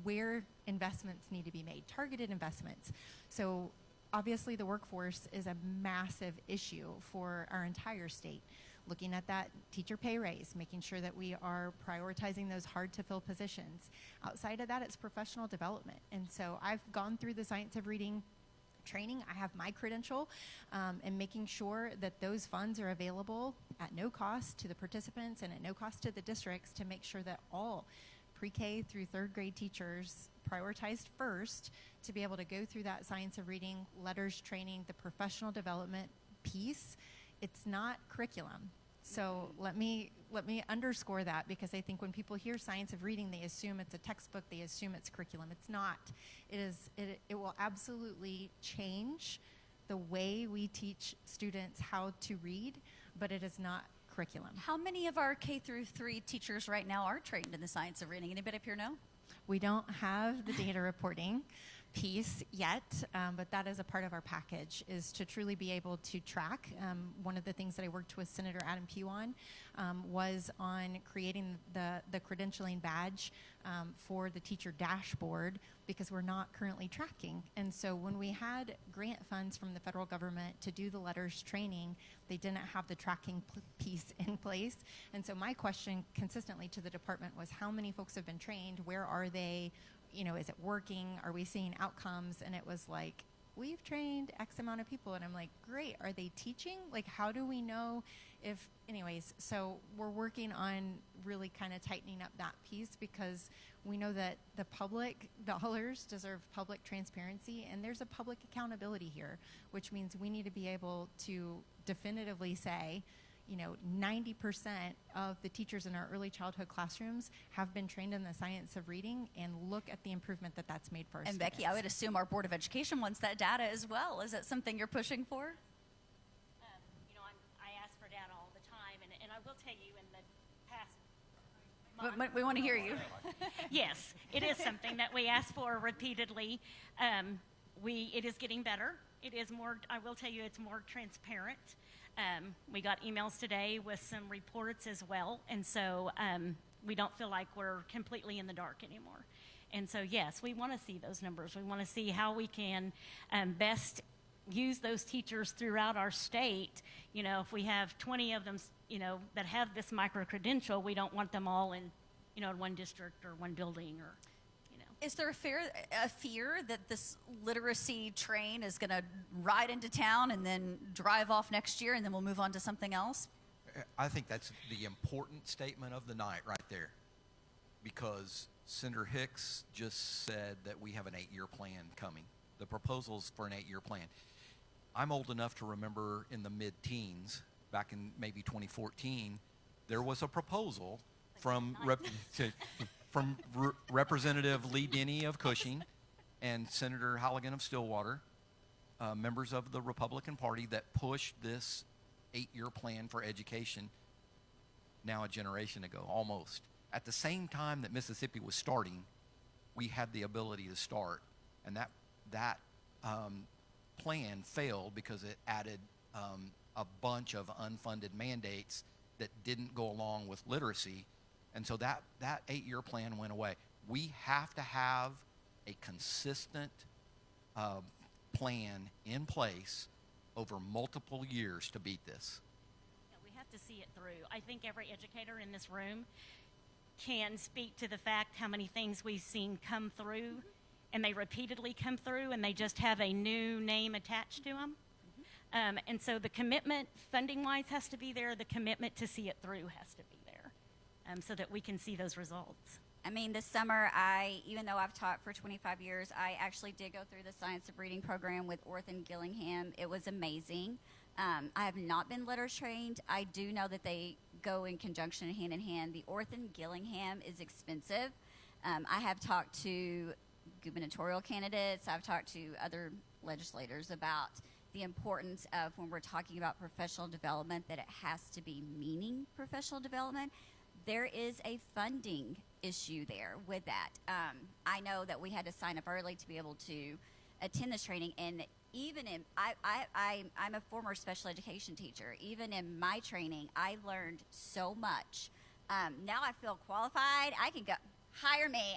where investments need to be made, targeted investments. So obviously the workforce is a massive issue for our entire state. Looking at that teacher pay raise, making sure that we are prioritizing those hard to fill positions. Outside of that, it's professional development. And so I've gone through the science of reading training. I have my credential, and making sure that those funds are available at no cost to the participants and at no cost to the districts, to make sure that all pre-K through 3rd grade teachers prioritized first to be able to go through that science of reading, letters training, the professional development piece. It's not curriculum. So let me underscore that, because I think when people hear science of reading, they assume it's a textbook, they assume it's curriculum. It's not. It will absolutely change the way we teach students how to read, but it is not curriculum. How many of our K through 3 teachers right now are trained in the science of reading? Anybody up here know? We don't have the data reporting piece yet, but that is a part of our package, is to truly be able to track. One of the things that I worked with Senator Adam Pugh on was on creating the credentialing badge for the teacher dashboard, because we're not currently tracking. And so when we had grant funds from the federal government to do the letters training, they didn't have the tracking piece in place. And so my question consistently to the department was, how many folks have been trained? Where are they? You know, is it working? Are we seeing outcomes? And it was like, we've trained X amount of people. And I'm like, great. Are they teaching? Like, how do we know if, anyways, so we're working on really kind of tightening up that piece, because we know that the public dollars deserve public transparency, and there's a public accountability here, which means we need to be able to definitively say, you know, 90% of the teachers in our early childhood classrooms have been trained in the science of reading, and look at the improvement that that's made for our And students. Becky, I would assume our Board of Education wants that data as well. Is that something you're pushing for? You know, I ask for data all the time, and I will tell you, in the past month, We want to hear you. yes, it is something that we ask for repeatedly. It is getting better. It is more, I will tell you, it's more transparent. We got emails today with some reports as well, and so we don't feel like we're completely in the dark anymore. And so, yes, we want to see those numbers. We want to see how we can best use those teachers throughout our state. You know, if we have 20 of them, you know, that have this micro-credential, we don't want them all in, you know, in one district or one building, or, you know. Is there a fear that this literacy train is going to ride into town and then drive off next year, and then we'll move on to something else? I think that's the important statement of the night right there, because Senator Hicks just said that we have an 8-year plan coming. The proposal's for an 8-year plan. I'm old enough to remember in the mid-teens, back in maybe 2014, there was a proposal from Representative Lee Denny of Cushing and Senator Halligan of Stillwater, members of the Republican Party, that pushed this 8-year plan for education now a generation ago, almost. At the same time that Mississippi was starting, we had the ability to start. And that plan failed because it added a bunch of unfunded mandates that didn't go along with literacy. And so that 8-year plan went away. We have to have a consistent plan in place over multiple years to beat this. Yeah, we have to see it through. I think every educator in this room can speak to the fact how many things we've seen come through, and they repeatedly come through, and they just have a new name attached to them. And so the commitment, funding-wise, has to be there. The commitment to see it through has to be there, so that we can see those results. I mean, this summer, even though I've taught for 25 years, I actually did go through the Science of Reading program with Orthan Gillingham. It was amazing. I have not been letter trained. I do know that they go in conjunction, hand in hand. The Orthan Gillingham is expensive. I have talked to gubernatorial candidates. I've talked to other legislators about the importance of, when we're talking about professional development, that it has to be meaning professional development. There is a funding issue there with that. I know that we had to sign up early to be able to attend this training, and even in, I'm a former special education teacher. Even in my training, I learned so much. Now I feel qualified. I can go, hire me.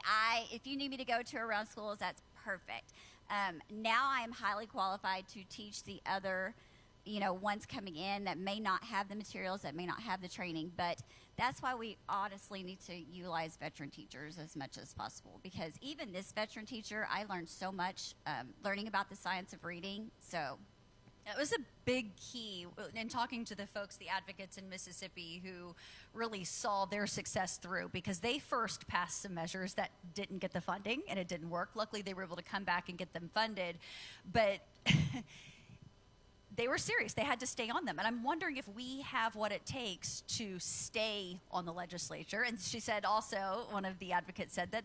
If you need me to go to around schools, that's perfect. Now I am highly qualified to teach the other, ones coming in that may not have the materials, that may not have the training, but that's why we honestly need to utilize veteran teachers as much as possible, because even this veteran teacher, I learned so much learning about the science of reading. So it was a big key in talking to the folks, the advocates in Mississippi, who really saw their success through, because they first passed some measures that didn't get the funding and it didn't work. Luckily, they were able to come back and get them funded, but they were serious. They had to stay on them. And I'm wondering if we have what it takes to stay on the legislature. And she said also, one of the advocates said that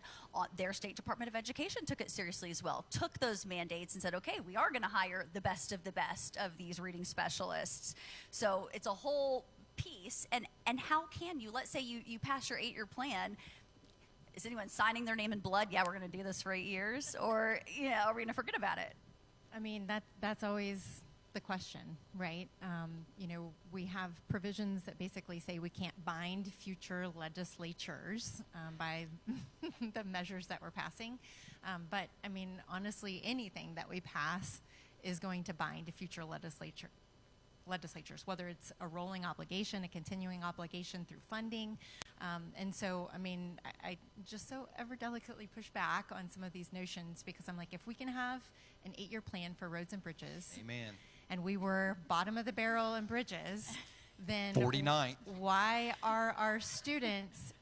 their state Department of Education took it seriously as well, took those mandates and said, okay, we are going to hire the best of these reading specialists. So it's a whole piece. And how can you, let's say you pass your 8-year plan, is anyone signing their name in blood? Yeah, we're going to do this for 8 years. Or, are we going to forget about it? I mean, that's always the question, right? We have provisions that basically say we can't bind future legislatures by the measures that we're passing. But I mean, honestly, anything that we pass is going to bind future legislatures, whether it's a rolling obligation, a continuing obligation through funding. And so, I mean, I just so ever delicately push back on some of these notions, because I'm like, if we can have an 8-year plan for roads and bridges. Amen. And we were bottom of the barrel in bridges, then 49th. Why are our students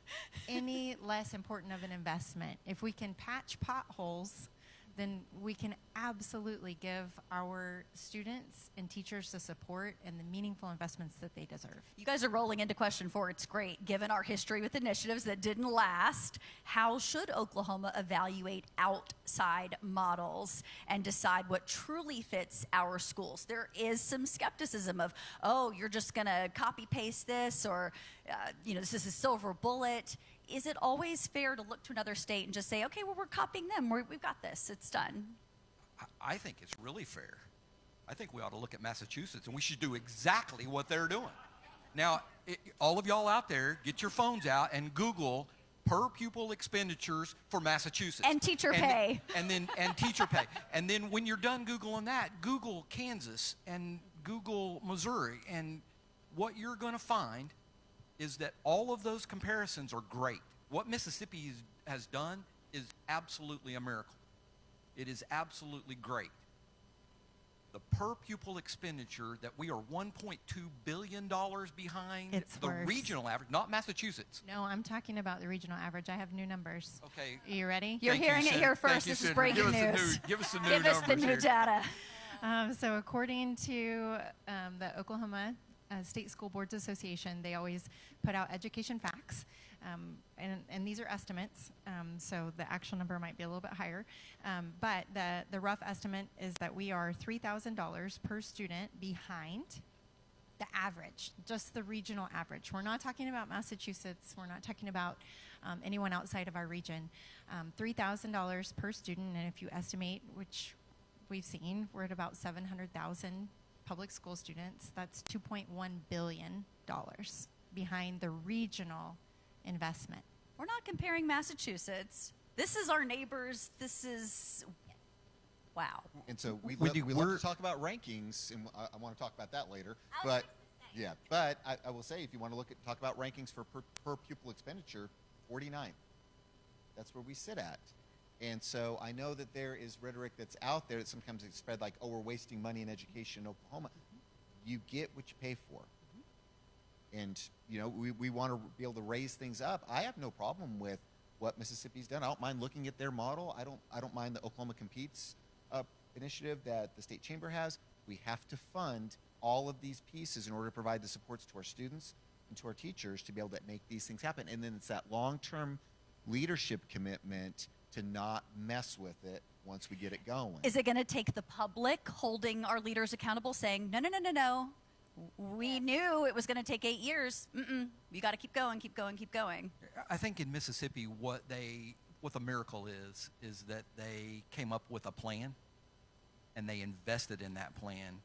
any less important of an investment? If we can patch potholes, then we can absolutely give our students and teachers the support and the meaningful investments that they deserve. You guys are rolling into question 4. It's great. Given our history with initiatives that didn't last, how should Oklahoma evaluate outside models and decide what truly fits our schools? There is some skepticism of, oh, you're just going to copy paste this, or, this is a silver bullet. Is it always fair to look to another state and just say, okay, well, we're copying them. We've got this. It's done. I think it's really fair. I think we ought to look at Massachusetts, and we should do exactly what they're doing. Now, all of y'all out there, get your phones out and Google per pupil expenditures for Massachusetts. And teacher pay. And teacher pay. And then when you're done Googling that, Google Kansas and Google Missouri. And what you're going to find is that all of those comparisons are great. What Mississippi has done is absolutely a miracle. It is absolutely great. The per pupil expenditure that we are $1.2 billion behind It's the worse. Regional average, not Massachusetts. No, I'm talking about the regional average. I have new numbers. Okay. Are you ready? You're Thank hearing you, it Senator. here Thank first. you, This is Senator. breaking news. Give us the new Give us the numbers new here. data. So according to the Oklahoma State School Boards Association, they always put out education facts, and these are estimates, so the actual number might be a little bit higher, but the rough estimate is that we are $3,000 per student behind the average, just the regional average. We're not talking about Massachusetts. We're not talking about anyone outside of our region. $3,000 per student, and if you estimate, which we've seen, we're at about 700,000 public school students. That's $2.1 billion behind the regional investment. We're not comparing Massachusetts. This is our neighbors. This is, wow. And so we Wendy, love to talk about rankings, and I want to talk about that later. But Yeah, but I will say, if you want to talk about rankings for per pupil expenditure, 49th. That's where we sit at. And so I know that there is rhetoric that's out there that sometimes it's spread like, oh, we're wasting money in education in Oklahoma. You get what you pay for. And, you know, we want to be able to raise things up. I have no problem with what Mississippi's done. I don't mind looking at their model. I don't mind the Oklahoma Competes initiative that the state chamber has. We have to fund all of these pieces in order to provide the supports to our students and to our teachers to be able to make these things happen. And then it's that long-term leadership commitment to not mess with it once we get it going. Is it going to take the public holding our leaders accountable, saying, no, no, no, no, no, we knew it was going to take 8 years. You got to keep going, keep going, keep going. I think in Mississippi, what the miracle is that they came up with a plan, and they invested in that plan,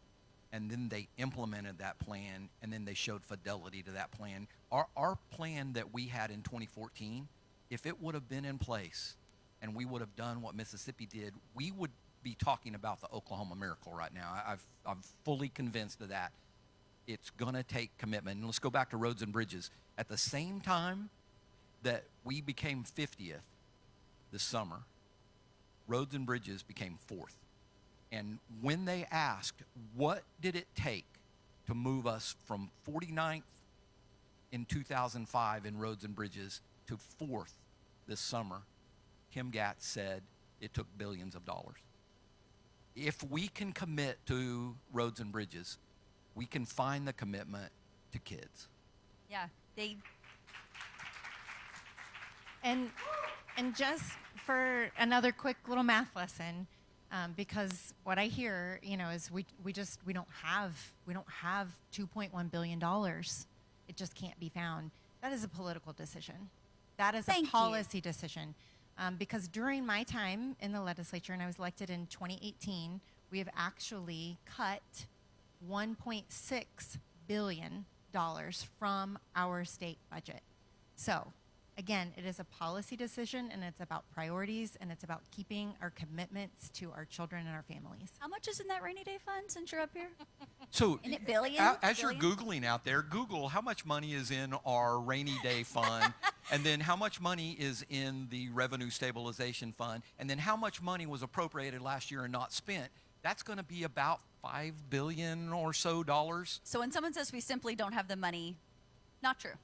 and then they implemented that plan, and then they showed fidelity to that plan. Our plan that we had in 2014, if it would have been in place and we would have done what Mississippi did, we would be talking about the Oklahoma miracle right now. I'm fully convinced of that. It's going to take commitment. And let's go back to roads and bridges. At the same time that we became 50th this summer, roads and bridges became 4th. And when they asked, what did it take to move us from 49th in 2005 in roads and bridges to 4th this summer, Kim Gatz said it took billions of dollars. If we can commit to roads and bridges, we can find the commitment to kids. Yeah, And just for another quick little math lesson, because what I hear, is we don't have $2.1 billion. It just can't be found. That is a political decision. That is a policy decision. Because during my time in the legislature, and I was elected in 2018, we have actually cut $1.6 billion from our state budget. So, again, it is a policy decision, and it's about priorities, and it's about keeping our commitments to our children and our families. How much is in that rainy day fund since you're up here? So, Isn't it billions? As you're Googling out there, Google how much money is in our rainy day fund, and then how much money is in the revenue stabilization fund, and then how much money was appropriated last year and not spent. That's going to be about $5 billion or so dollars. So when someone says we simply don't have the money, not true.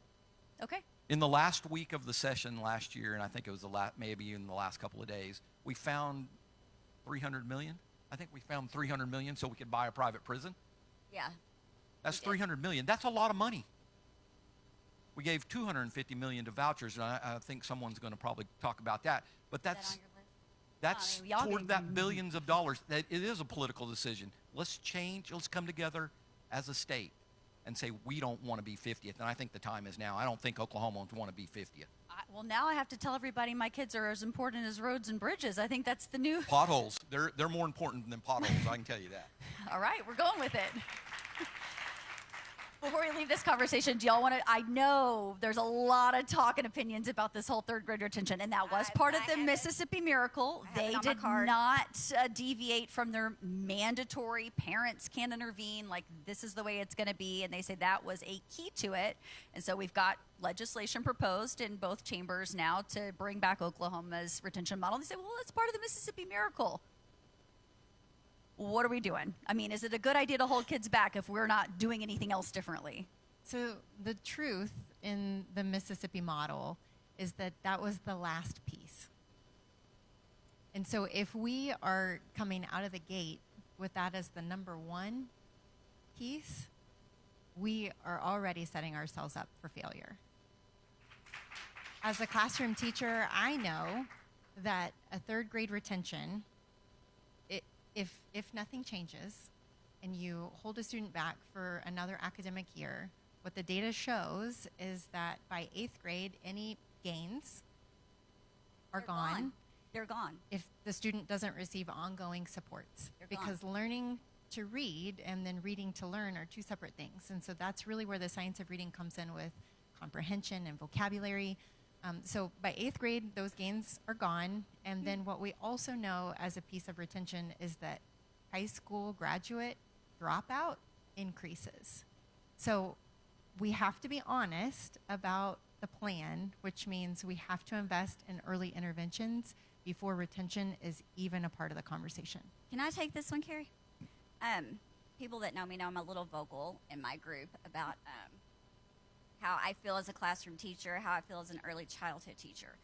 Okay. In the last week of the session last year, and I think it was maybe in the last couple of days, we found $300 million. I think we found $300 million so we could buy a private prison. Yeah. That's $300 million. That's a lot of money. We gave $250 million to vouchers, and I think someone's going to probably talk about that. But that's toward that billions of dollars. It is a political decision. Let's change. Let's come together as a state and say we don't want to be 50th. And I think the time is now. I don't think Oklahomans want to be 50th. Well, now I have to tell everybody my kids are as important as roads and bridges. I think that's the new... Potholes. They're more important than potholes, I can tell you that. All right, we're going with it. Before we leave this conversation, do y'all want to... I know there's a lot of talk and opinions about this whole third grade retention, and that was part of the Mississippi Miracle. They did not deviate from their mandatory parents can intervene, like this is the way it's going to be, and they say that was a key to it. And so we've got legislation proposed in both chambers now to bring back Oklahoma's retention model. They say, well, it's part of the Mississippi Miracle. What are we doing? I mean, is it a good idea to hold kids back if we're not doing anything else differently? So the truth in the Mississippi model is that that was the last piece. And so if we are coming out of the gate with that as the number one piece, we are already setting ourselves up for failure. As a classroom teacher, I know that a third grade retention, if nothing changes and you hold a student back for another academic year, what the data shows is that by 8th grade, any gains are gone. They're gone. If the student doesn't receive ongoing supports. Because learning to read and then reading to learn are two separate things. And so that's really where the science of reading comes in with comprehension and vocabulary. So by 8th grade, those gains are gone. And then what we also know as a piece of retention is that high school graduate dropout increases. So we have to be honest about the plan, which means we have to invest in early interventions before retention is even a part of the conversation. Can I take this one, Carrie? People that know me know I'm a little vocal in my group about how I feel as a classroom teacher, how I feel as an early childhood teacher.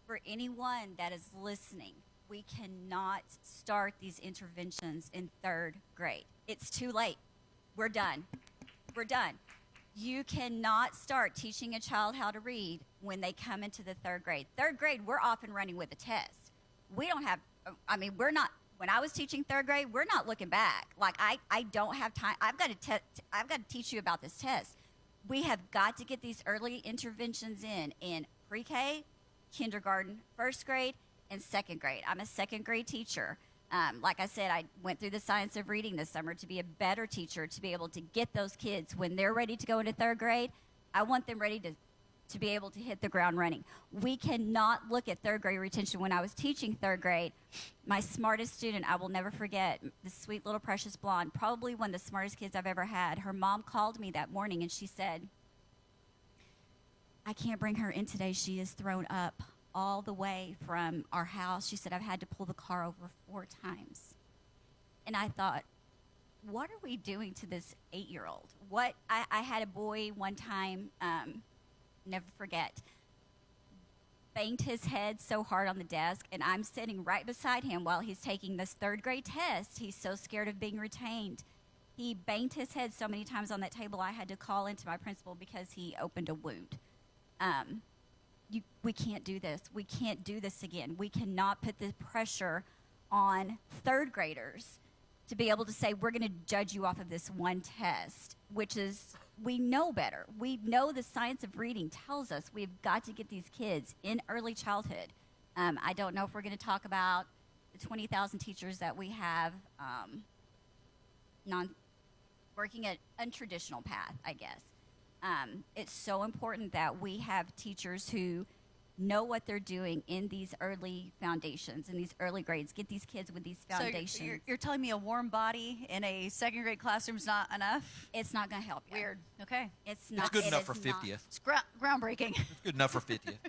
For anyone that is listening, we cannot start these interventions in 3rd grade. It's too late. We're done. We're done. You cannot start teaching a child how to read when they come into the 3rd grade. 3rd grade, we're off and running with a test. We don't have, we're not, when I was teaching 3rd grade, we're not looking back. Like, I don't have time. I've got to teach you about this test. We have got to get these early interventions in pre-K, kindergarten, 1st grade, and 2nd grade. I'm a 2nd grade teacher. Like I said, I went through the science of reading this summer to be a better teacher, to be able to get those kids when they're ready to go into 3rd grade. I want them ready to be able to hit the ground running. We cannot look at 3rd grade retention. When I was teaching 3rd grade, my smartest student, I will never forget, this sweet little precious blonde, probably one of the smartest kids I've ever had. Her mom called me that morning and she said, "I can't bring her in today. She is thrown up all the way from our house." She said, "I've had to pull the car over 4 times. And I thought, what are we doing to this 8-year-old? What I had a boy one time, never forget, banged his head so hard on the desk, and I'm sitting right beside him while he's taking this 3rd grade test. He's so scared of being retained. He banged his head so many times on that table, I had to call into my principal because he opened a wound. We can't do this. We can't do this again. We cannot put the pressure on 3rd graders to be able to say, we're going to judge you off of this one test, which is, we know better. We know the science of reading tells us we've got to get these kids in early childhood. I don't know if we're going to talk about the 20,000 teachers that we have working an untraditional path, I guess. It's so important that we have teachers who know what they're doing in these early foundations, in these early grades. Get these kids with these foundations. So you're telling me a warm body in a 2nd grade classroom is not enough? It's not going to help you. Weird. Okay. It's not. It's good enough for is 50th. not. It's groundbreaking. It's good enough for 50th.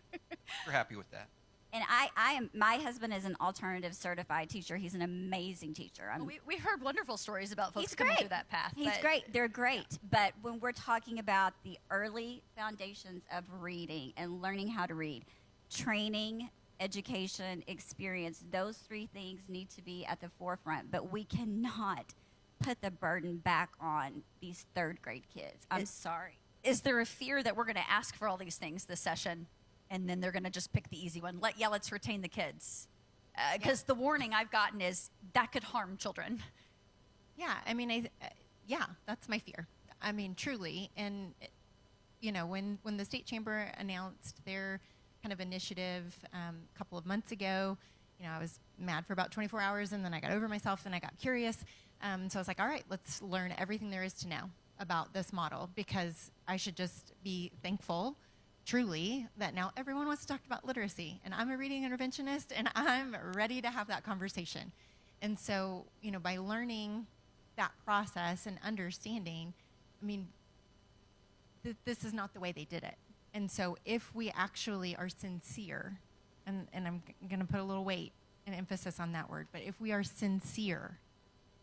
We're happy with that. And my husband is an alternative certified teacher. He's an amazing teacher. We heard wonderful stories about folks He's coming great. through that path. He's great. They're great. But when we're talking about the early foundations of reading and learning how to read, training, education, experience, those 3 things need to be at the forefront. But we cannot put the burden back on these 3rd grade kids. I'm sorry. Is there a fear that we're going to ask for all these things this session, and then they're going to just pick the easy one? Let's retain the kids. Because the warning I've gotten is that could harm children. Yeah, that's my fear. Truly. And, when the state chamber announced their kind of initiative a couple of months ago, I was mad for about 24 hours, and then I got over myself and I got curious. So I was like, all right, let's learn everything there is to know about this model, because I should just be thankful, truly, that now everyone wants to talk about literacy, and I'm a reading interventionist, and I'm ready to have that conversation. And so, by learning that process and understanding, this is not the way they did it. And so if we actually are sincere, and I'm going to put a little weight and emphasis on that word, but if we are sincere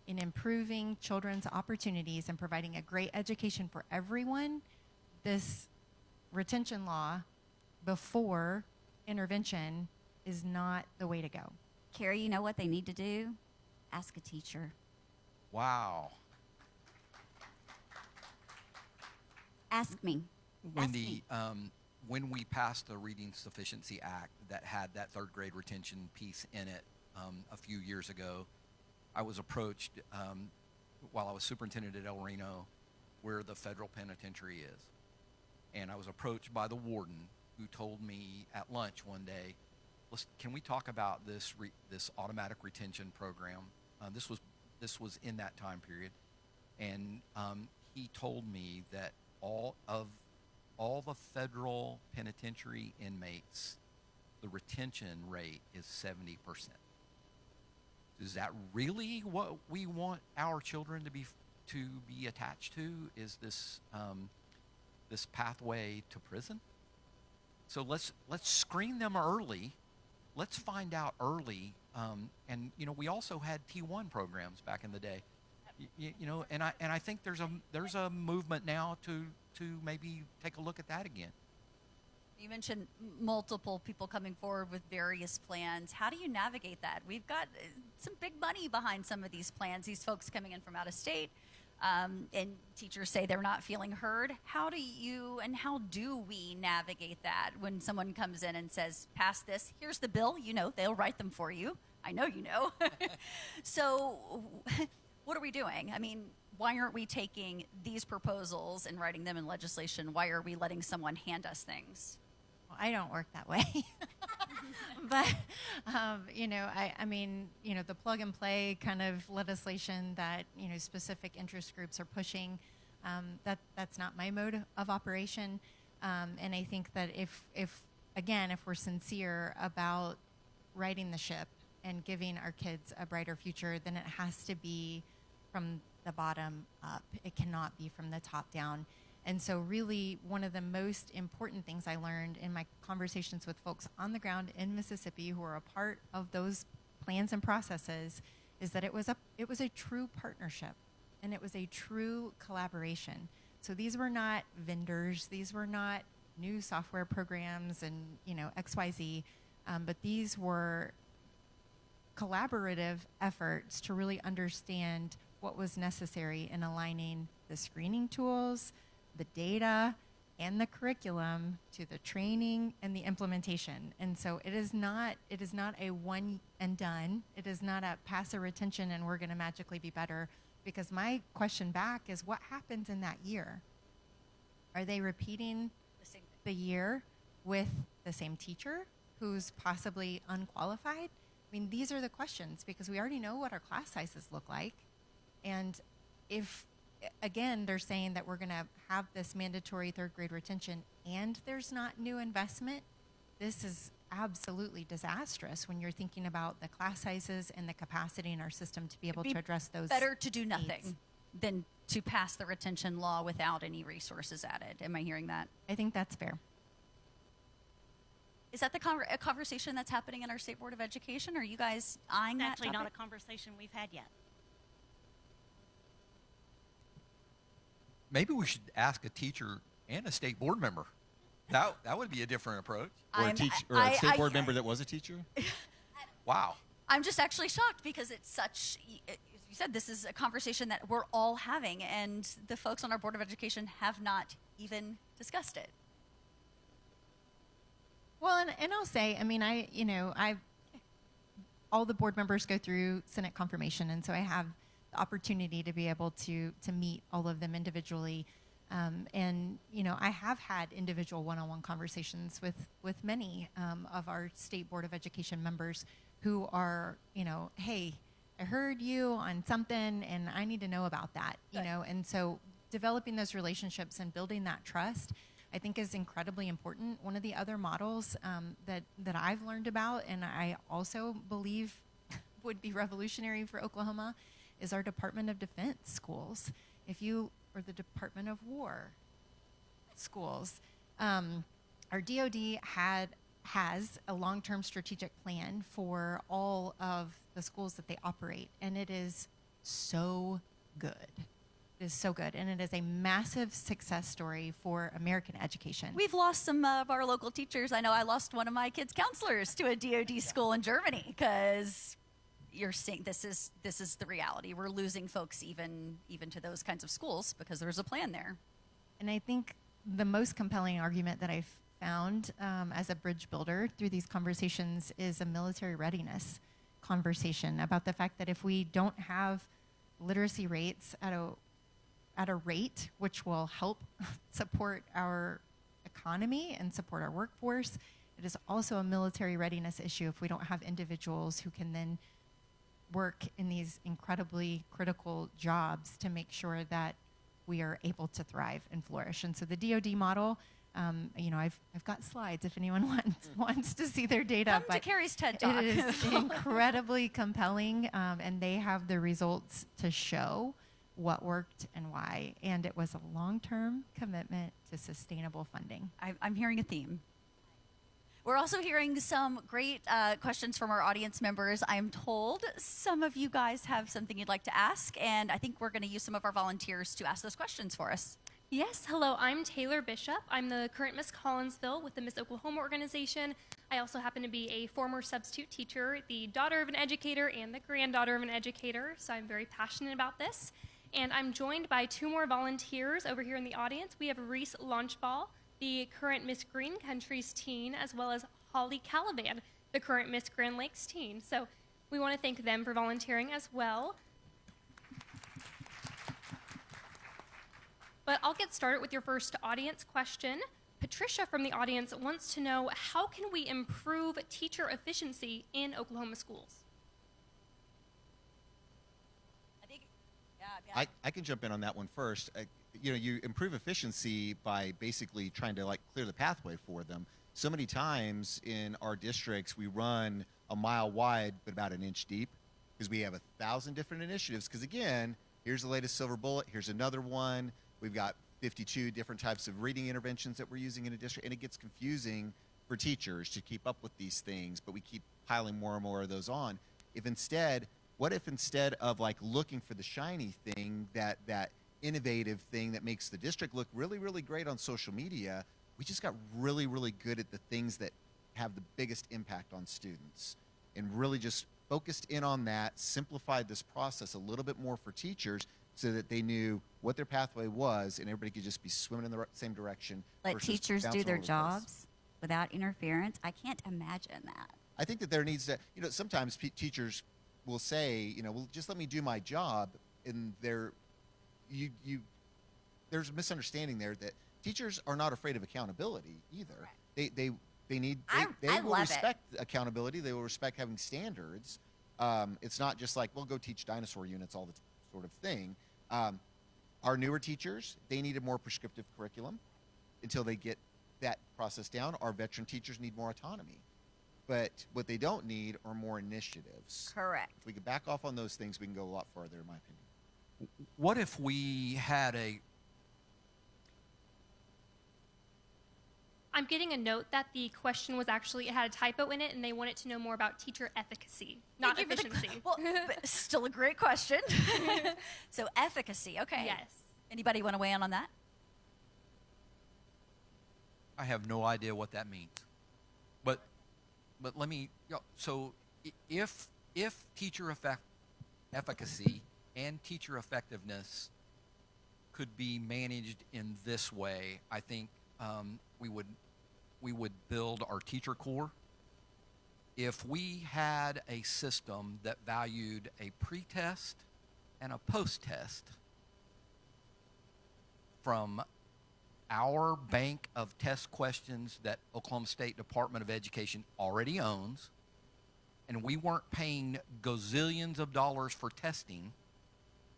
in improving children's opportunities and providing a great education for everyone, this retention law before intervention is not the way to go. Carrie, you know what they need to do? Ask a teacher. Wow. Ask me. Wendy, when we passed the Reading Sufficiency Act that had that 3rd grade retention piece in it a few years ago, I was approached while I was superintendent at El Reno, where the federal penitentiary is. And I was approached by the warden, who told me at lunch one day, can we talk about this automatic retention program? This was in that time period. And he told me that all the federal penitentiary inmates, the retention rate is 70%. Is that really what we want our children to be attached to is this this pathway to prison. So let's screen them early. Let's find out early. And you know, we also had T1 programs back in the day. You know, and I think there's a movement now to maybe take a look at that again. You mentioned multiple people coming forward with various plans. How do you navigate that? We've got some big money behind some of these plans, these folks coming in from out of state, and teachers say they're not feeling heard. How do we navigate that when someone comes in and says, pass this, here's the bill, you know, they'll write them for you. I know you know. So what are we doing? I mean, why aren't we taking these proposals and writing them in legislation? Why are we letting someone hand us things? Well, I don't work that way. But, you know, I mean, you know, the plug and play kind of legislation that, you know, specific interest groups are pushing, that's not my mode of operation. And I think that if we're sincere about righting the ship and giving our kids a brighter future, then it has to be from the bottom up. It cannot be from the top down. And so really one of the most important things I learned in my conversations with folks on the ground in Mississippi who are a part of those plans and processes is that it was a true partnership and it was a true collaboration. So these were not vendors, these were not new software programs and, you know, XYZ, but these were collaborative efforts to really understand what was necessary in aligning the screening tools, the data, and the curriculum to the training and the implementation. And so it is not a one and done. It is not a pass a retention and we're going to magically be better. Because my question back is, what happens in that year? Are they repeating the year with the same teacher who's possibly unqualified? I mean, these are the questions because we already know what our class sizes look like. And if, again, they're saying that we're going to have this mandatory third grade retention and there's not new investment, this is absolutely disastrous when you're thinking about the class sizes and the capacity in our system to be able to address those. Better to do nothing needs than to pass the retention law without any resources added. Am I hearing that? I think that's fair. Is that a conversation that's happening in our State Board of Education? Are you guys eyeing It's that actually not a topic? conversation we've had yet. Maybe we should ask a teacher and a state board member. That would be a different approach. Or a state board member that was a teacher? Wow. I'm just actually shocked because it's such, as you said, this is a conversation that we're all having, and the folks on our Board of Education have not even discussed it. Well, and I'll say, I mean, all the board members go through Senate confirmation, and so I have the opportunity to be able to meet all of them individually. And, you know, I have had individual one-on-one conversations with many of our State Board of Education members who are, you know, hey, I heard you on something and I need to know about that, you know. And so developing those relationships and building that trust, I think, is incredibly important. One of the other models that I've learned about and I also believe would be revolutionary for Oklahoma is our Department of Defense schools. Or the Department of War schools. Our DoD has a long-term strategic plan for all of the schools that they operate, and it is so good. It is so good, and it is a massive success story for American education. We've lost some of our local teachers. I know I lost one of my kids' counselors to a DoD school in Germany because you're seeing this is the reality. We're losing folks even to those kinds of schools because there's a plan there. And I think the most compelling argument that I've found as a bridge builder through these conversations is a military readiness conversation about the fact that if we don't have literacy rates at a rate which will help support our economy and support our workforce, it is also a military readiness issue if we don't have individuals who can then work in these incredibly critical jobs to make sure that we are able to thrive and flourish. And so the DoD model, you know, I've got slides if anyone wants to see their data. Come to Carrie's TED Talk. It is incredibly compelling, and they have the results to show what worked and why, and it was a long-term commitment to sustainable funding. I'm hearing a theme. We're also hearing some great questions from our audience members. I'm told some of you guys have something you'd like to ask, and I think we're going to use some of our volunteers to ask those questions for us. Yes, hello, I'm Taylor Bishop. I'm the current Miss Collinsville with the Miss Oklahoma organization. I also happen to be a former substitute teacher, the daughter of an educator and the granddaughter of an educator, so I'm very passionate about this. And I'm joined by 2 more volunteers over here in the audience. We have Reese Launchball, the current Miss Green Country's teen, as well as Holly Caliban, the current Miss Grand Lakes teen. So we want to thank them for volunteering as well. But I'll get started with your first audience question. Patricia from the audience wants to know, how can we improve teacher efficiency in Oklahoma schools? I can jump in on that one first. You improve efficiency by basically trying to clear the pathway for them. So many times in our districts, we run a mile wide, but about an inch deep, because we have 1,000 different initiatives. Because again, here's the latest silver bullet, here's another one. We've got 52 different types of reading interventions that we're using in a district, and it gets confusing for teachers to keep up with these things, but we keep piling more and more of those on. What if instead of looking for the shiny thing, that innovative thing that makes the district look really, really great on social media, we just got really, really good at the things that have the biggest impact on students, and really just focused in on that, simplified this process a little bit more for teachers so that they knew what their pathway was, and everybody could just be swimming in the same direction. Let teachers do their jobs without interference. I can't imagine that. I think that there needs to, sometimes teachers will say, well, just let me do my job, and there's a misunderstanding there that teachers are not afraid of accountability either. Right. They will respect accountability. They will respect having standards. It's not just well, go teach dinosaur units all the sort of thing. Our newer teachers, they need a more prescriptive curriculum until they get that process down. Our veteran teachers need more autonomy. But what they don't need are more initiatives. Correct. If we could back off on those things, we can go a lot farther, in my opinion. What if we had I'm getting a note that the question was actually, it had a typo in it, and they wanted to know more about teacher efficacy, not efficiency. Well, but still a great question. So efficacy, okay. Yes. Anybody want to weigh in on that? I have no idea what that means. But let me, so if teacher efficacy and teacher effectiveness could be managed in this way, I think we would build our teacher corps. If we had a system that valued a pre-test and a post-test from our bank of test questions that Oklahoma State Department of Education already owns, and we weren't paying gazillions of dollars for testing,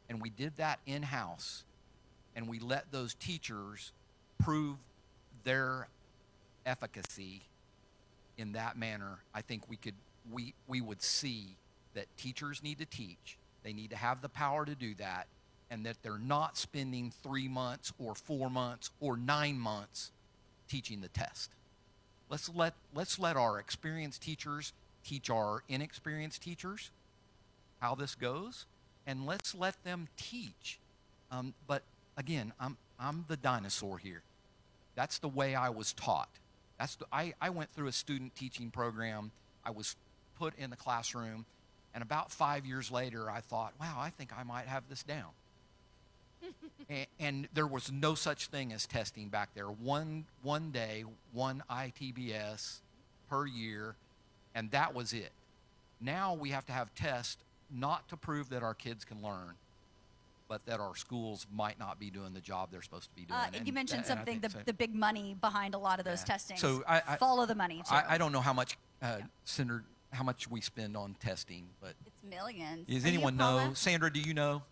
and we did that in-house, and we let those teachers prove their efficacy in that manner, I think we would see that teachers need to teach. They need to have the power to do that, and that they're not spending 3 months or 4 months or 9 months teaching the test. Let's let our experienced teachers teach our inexperienced teachers how this goes, and let's let them teach. But again, I'm the dinosaur here. That's the way I was taught. I went through a student teaching program. I was put in the classroom, and about 5 years later, I thought, wow, I think I might have this down. and there was no such thing as testing back there. One day, one ITBS per year, and that was it. Now we have to have tests not to prove that our kids can learn, but that our schools might not be doing the job they're supposed to be doing. You mentioned something, the big money behind a lot of those testings. So follow the money, too. I don't know how much, Senator, how much we spend on testing, but It's millions. does anyone know? Sandra, do you know?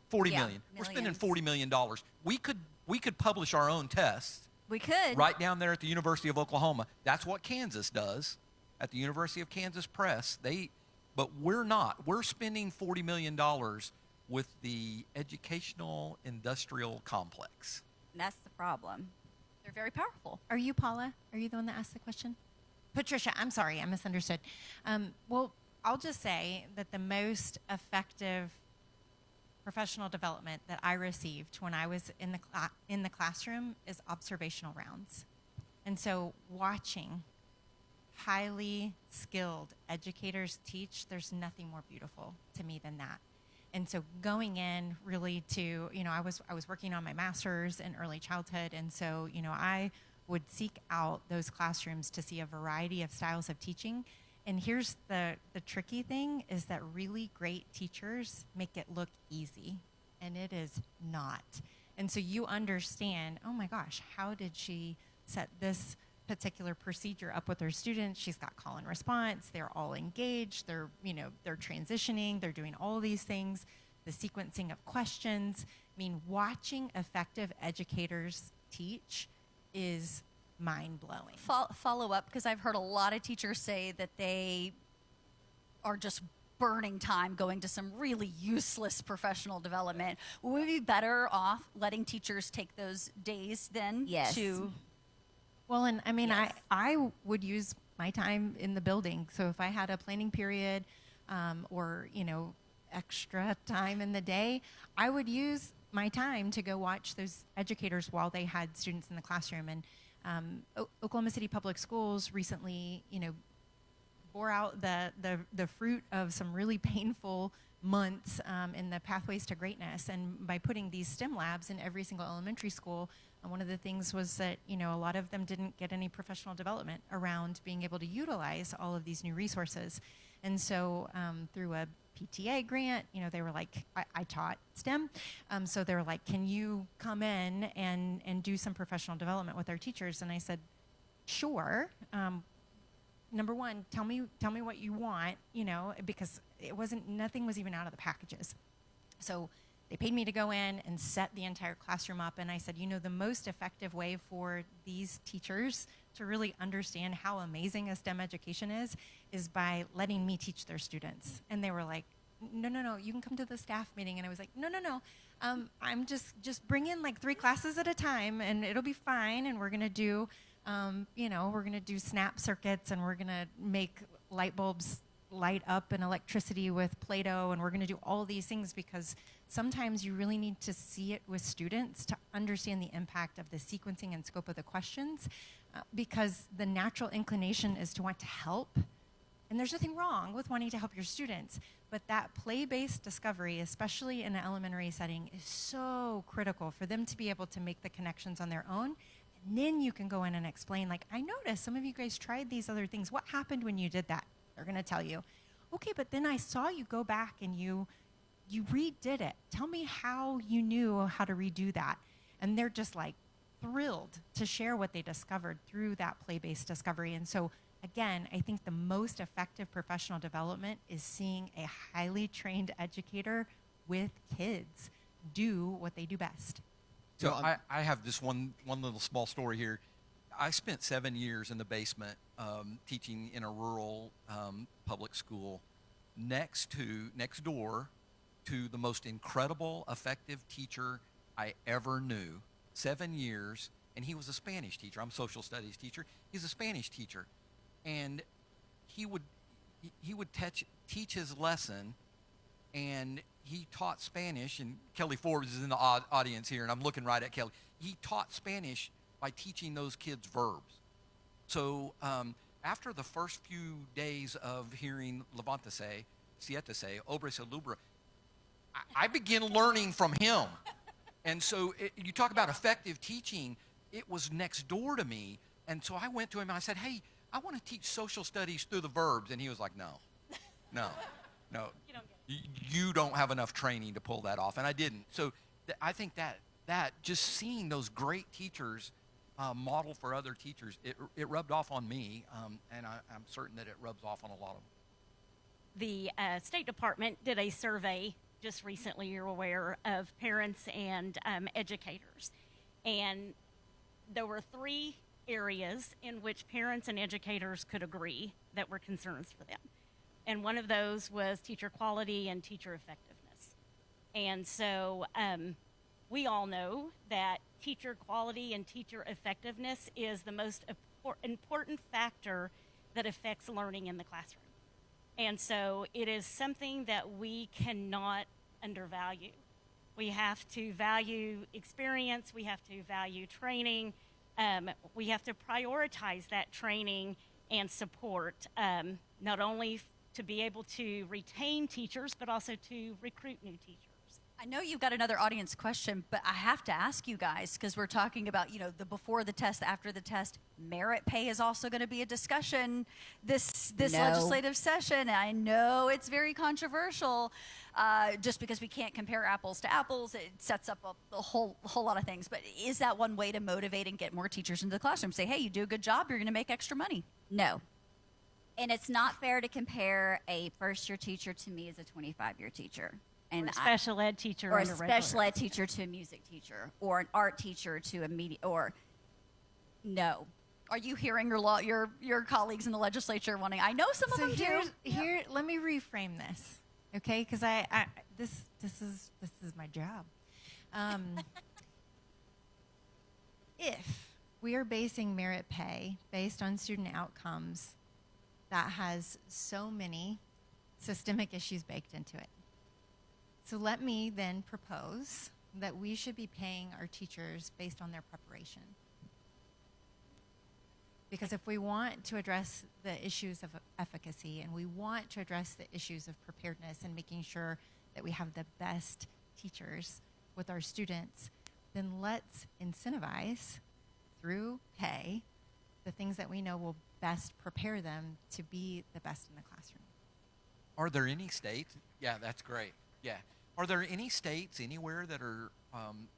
40 million. We're spending $40 million. We could publish our own tests. We could. Right down there at the University of Oklahoma. That's what Kansas does at the University of Kansas Press. But we're not. We're spending $40 million with the educational industrial complex. That's the problem. They're very powerful. Are you Paula? Are you the one that asked the question? Patricia, I'm sorry, I misunderstood. Well, I'll just say that the most effective professional development that I received when I was in the classroom is observational rounds. And so watching highly skilled educators teach, there's nothing more beautiful to me than that. And so going in really to, I was working on my master's in early childhood, and so, I would seek out those classrooms to see a variety of styles of teaching. And here's the tricky thing is that really great teachers make it look easy, and it is not. And so you understand, oh my gosh, how did she set this particular procedure up with her students? She's got call and response, they're all engaged, they're transitioning, they're doing all these things, the sequencing of questions. I mean, watching effective educators teach is mind-blowing. Follow up, because I've heard a lot of teachers say that they are just burning time going to some really useless professional development. Would we be better off letting teachers take those days then? Yes. Well, and I mean, Yes. I would use my time in the building. So if I had a planning period or, extra time in the day, I would use my time to go watch those educators while they had students in the classroom. And Oklahoma City Public Schools recently, bore out the fruit of some really painful months in the Pathways to Greatness. And by putting these STEM labs in every single elementary school, one of the things was that, a lot of them didn't get any professional development around being able to utilize all of these new resources. And so through a PTA grant, they were like, I taught STEM. So they were like, can you come in and do some professional development with our teachers? And I said, sure. Number one, tell me what you want, because nothing was even out of the packages. So they paid me to go in and set the entire classroom up. And I said, the most effective way for these teachers to really understand how amazing a STEM education is by letting me teach their students. And they were like, no, you can come to the staff meeting. And I was like, no, I'm just bring in like 3 classes at a time and it'll be fine. And we're going to do, we're going to do snap circuits, and we're going to make light bulbs light up and electricity with Play-Doh, and we're going to do all these things because sometimes you really need to see it with students to understand the impact of the sequencing and scope of the questions, because the natural inclination is to want to help, and there's nothing wrong with wanting to help your students, but that play-based discovery, especially in an elementary setting, is so critical for them to be able to make the connections on their own. And then you can go in and explain, like, I noticed some of you guys tried these other things. What happened when you did that? They're going to tell you, okay, but then I saw you go back and you redid it. Tell me how you knew how to redo that. And they're just like thrilled to share what they discovered through that play-based discovery. And so again, I think the most effective professional development is seeing a highly trained educator with kids do what they do best. So I have this one little small story here. I spent 7 years in the basement teaching in a rural public school next door to the most incredible, effective teacher I ever knew. 7 years, and he was a Spanish teacher. I'm a social studies teacher. He's a Spanish teacher. And he would teach his lesson, and he taught Spanish, and Kelly Forbes is in the audience here, and I'm looking right at Kelly. He taught Spanish by teaching those kids verbs. So after the first few days of hearing levántese, siéntese, óbrese lubra, I began learning from him. And so you talk about effective teaching, it was next door to me. And so I went to him and I said, hey, I want to teach social studies through the verbs. And he was like, no. You don't have enough training to pull that off. And I didn't. So I think that just seeing those great teachers model for other teachers, it rubbed off on me, and I'm certain that it rubs off on a lot of them. The State Department did a survey just recently, you're aware, of parents and educators. And there were 3 areas in which parents and educators could agree that were concerns for them. And one of those was teacher quality and teacher effectiveness. And so we all know that teacher quality and teacher effectiveness is the most important factor that affects learning in the classroom. And so it is something that we cannot undervalue. We have to value experience, we have to value training, we have to prioritize that training and support, not only to be able to retain teachers, but also to recruit new teachers. I know you've got another audience question, but I have to ask you guys, because we're talking about, you know, the before the test, after the test. Merit pay is also going to be a discussion this legislative session. I know it's very controversial, just because we can't compare apples to apples. It sets up a whole lot of things. But is that one way to motivate and get more teachers into the classroom? Say, hey, you do a good job, you're going to make extra money. No. And it's not fair to compare a first-year teacher to me as a 25-year teacher. And Or a special ed teacher or a and a regular. special ed teacher to a music teacher, or an art teacher to a media, or no. Are you hearing your colleagues in the legislature wanting? I know some of them do. Here, let me reframe this, okay? Because this is my job. If we are basing merit pay based on student outcomes, that has so many systemic issues baked into it. So let me then propose that we should be paying our teachers based on their preparation. Because if we want to address the issues of efficacy, and we want to address the issues of preparedness and making sure that we have the best teachers with our students, then let's incentivize through pay the things that we know will best prepare them to be the best in the classroom. Are there any states? Yeah, that's great. Yeah. Are there any states anywhere that are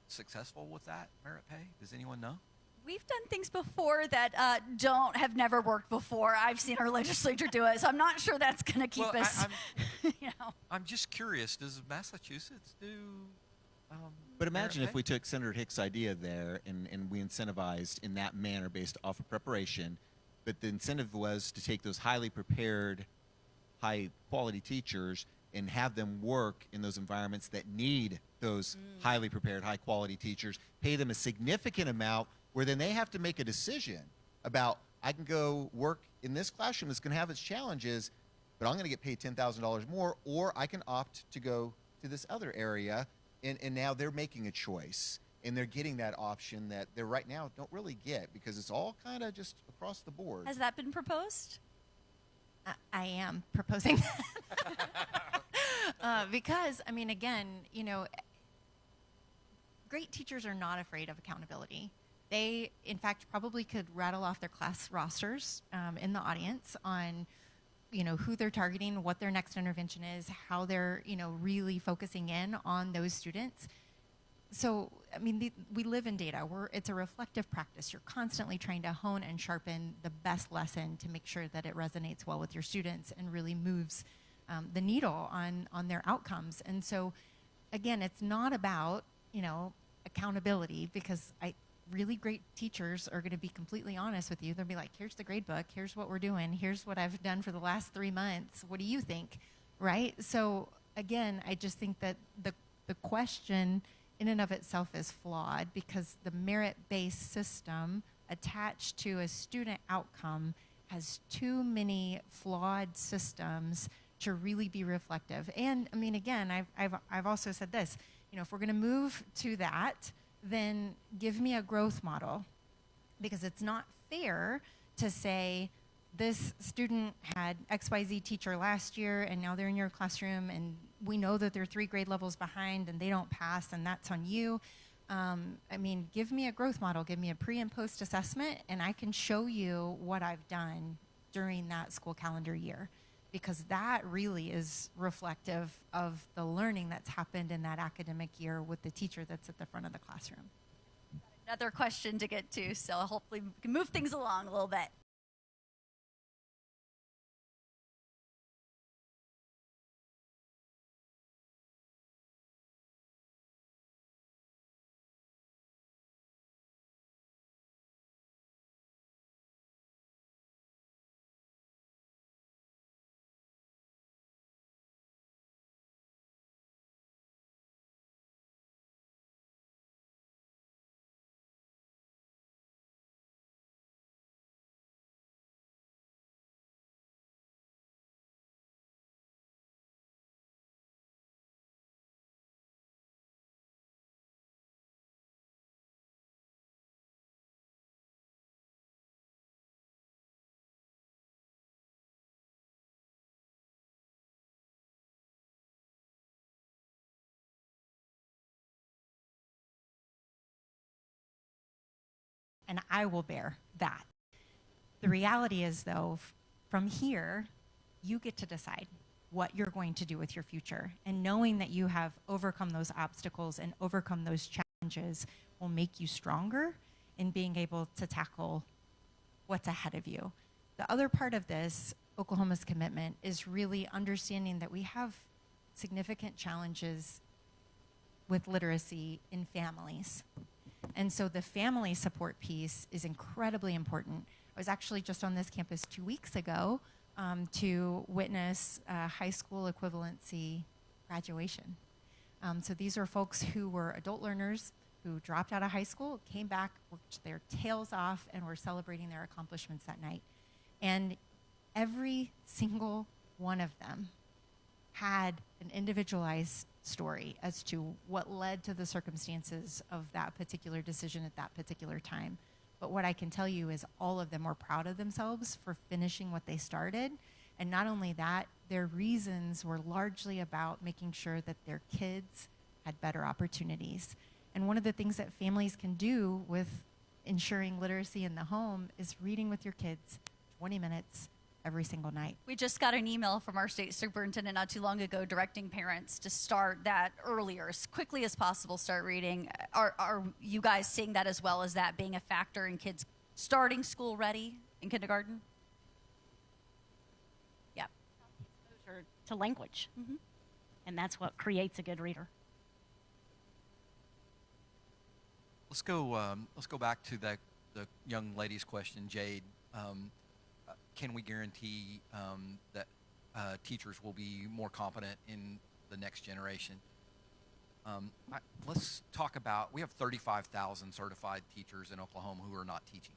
successful with that merit pay? Does anyone know? We've done things before that have never worked before. I've seen our legislature do it, so I'm not sure that's going to keep us. I'm just curious. Does Massachusetts do? But imagine merit if we took Senator Hicks' idea there and we incentivized in that manner based off of preparation, but the incentive was to take those highly prepared, high-quality teachers and have them work in those environments that need those highly prepared, high-quality teachers, pay them a significant amount where then they have to make a decision about, I can go work in this classroom that's going to have its challenges, but I'm going to get paid $10,000 more, or I can opt to go to this other area, and now they're making a choice, and they're getting that option that they right now don't really get because it's all kind of just across the board. Has that been proposed? I am proposing that. Because, I mean, again, you know, great teachers are not afraid of accountability. They, in fact, probably could rattle off their class rosters in the audience on, you know, who they're targeting, what their next intervention is, how they're, you know, really focusing in on those students. So, I mean, we live in data. It's a reflective practice. You're constantly trying to hone and sharpen the best lesson to make sure that it resonates well with your students and really moves the needle on their outcomes. And so, again, it's not about, you know, accountability, because really great teachers are going to be completely honest with you. They'll be like, here's the grade book, here's what we're doing, here's what I've done for the last 3 months. What do you think? Right? So, again, I just think that the question in and of itself is flawed, because the merit-based system attached to a student outcome has too many flawed systems to really be reflective. And I mean, again, I've also said this, you know, if we're going to move to that, then give me a growth model, because it's not fair to say this student had XYZ teacher last year and now they're in your classroom and we know that they're 3 grade levels behind and they don't pass, and that's on you. I mean, give me a growth model, give me a pre and post assessment, and I can show you what I've done during that school calendar year, because that really is reflective of the learning that's happened in that academic year with the teacher that's at the front of the classroom. Another question to get to, so hopefully we can move things along a little bit. and I will bear that. The reality is, though, from here, you get to decide what you're going to do with your future. And knowing that you have overcome those obstacles and overcome those challenges will make you stronger in being able to tackle what's ahead of you. The other part of this, Oklahoma's commitment, is really understanding that we have significant challenges with literacy in families. And so the family support piece is incredibly important. I was actually just on this campus 2 weeks ago to witness high school equivalency graduation. So these are folks who were adult learners who dropped out of high school, came back, worked their tails off, and were celebrating their accomplishments that night. And every single one of them had an individualized story as to what led to the circumstances of that particular decision at that particular time. But what I can tell you is all of them were proud of themselves for finishing what they started. And not only that, their reasons were largely about making sure that their kids had better opportunities. And one of the things that families can do with ensuring literacy in the home is reading with your kids 20 minutes every single night. We just got an email from our state superintendent not too long ago directing parents to start that earlier, as quickly as possible, start reading. Are you guys seeing that as well as that being a factor in kids starting school ready in kindergarten? Yeah. Exposure to language. And that's what creates a good reader. Let's go back to the young lady's question, Jade. Can we guarantee that teachers will be more competent in the next generation? Let's talk about, we have 35,000 certified teachers in Oklahoma who are not teaching.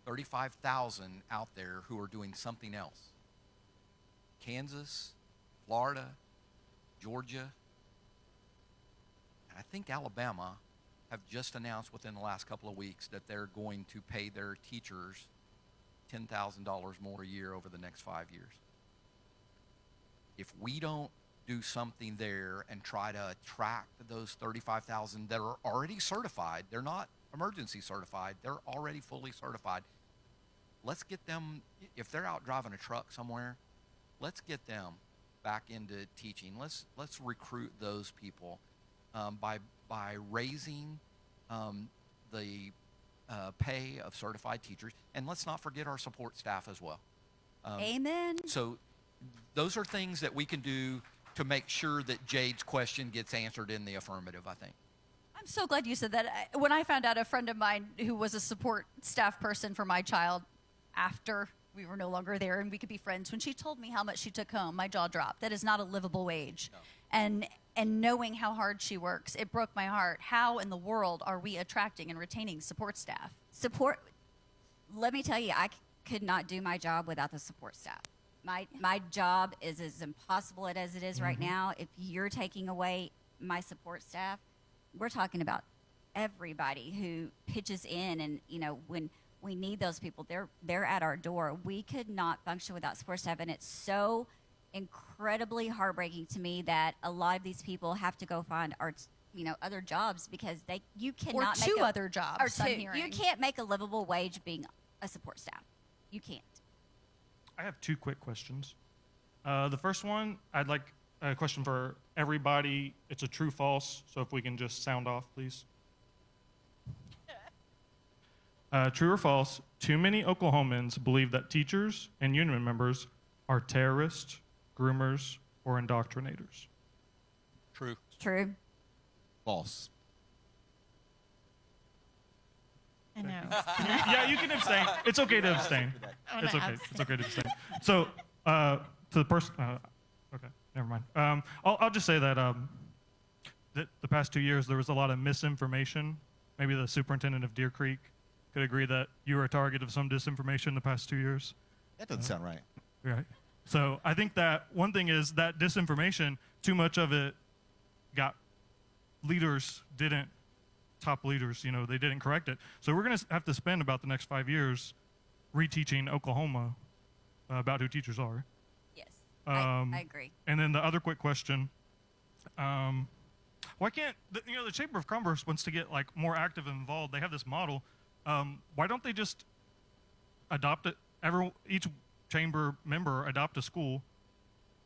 35,000 out there who are doing something else. Kansas, Florida, Georgia, and I think Alabama have just announced within the last couple of weeks that they're going to pay their teachers $10,000 more a year over the next 5 years. If we don't do something there and try to attract those 35,000 that are already certified, they're not emergency certified, they're already fully certified. Let's get them, if they're out driving a truck somewhere, let's get them back into teaching. Let's recruit those people by raising the pay of certified teachers, and let's not forget our support staff as well. Amen. So those are things that we can do to make sure that Jade's question gets answered in the affirmative, I think. I'm so glad you said that. When I found out, a friend of mine who was a support staff person for my child, after we were no longer there and we could be friends, when she told me how much she took home, my jaw dropped. That is not a livable wage. No. And knowing how hard she works, it broke my heart. How in the world are we attracting and retaining support staff? Support, let me tell you, I could not do my job without the support staff. My job is as impossible as it is right now. If you're taking away my support staff, we're talking about everybody who pitches in, and when we need those people, they're at our door. We could not function without support staff, and it's so incredibly heartbreaking to me that a lot of these people have to go find other jobs because you cannot or two other jobs. Or two. I'm hearing. You can't make a livable wage being a support staff. You can't. I have two quick questions. The first one, I'd like a question for everybody. It's a true false, so if we can just sound off, please. True or false, too many Oklahomans believe that teachers and union members are terrorists, groomers, or indoctrinators. True. True. False. I know. Yeah, you can abstain. It's okay to abstain. It's okay. It's okay to abstain. So, to the person, okay, never mind. I'll just say that the past 2 years there was a lot of misinformation. Maybe the superintendent of Deer Creek could agree that you were a target of some disinformation the past 2 years. That doesn't sound right. Right. So I think that one thing is that disinformation, too much of it got top leaders, they didn't correct it. So we're going to have to spend about the next 5 years reteaching Oklahoma about who teachers are. Yes, I agree. And then the other quick question, why can't, the Chamber of Commerce wants to get more active and involved. They have this model why don't they just adopt it? Each chamber member adopt a school,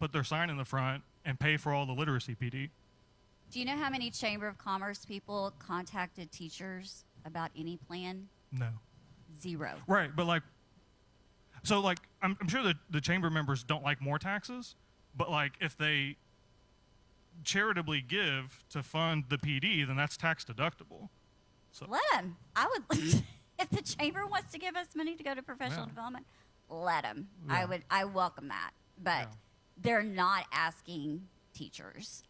put their sign in the front, and pay for all the literacy PD. Do you know how many Chamber of Commerce people contacted teachers about any plan? No. 0. Right, but like, so like, I'm sure that the chamber members don't like more taxes, but like, if they charitably give to fund the PD, then that's tax deductible. So Let them. I would, if the chamber wants to give us money to go to professional development, let them. Yeah. I welcome that. But Yeah. they're not asking teachers.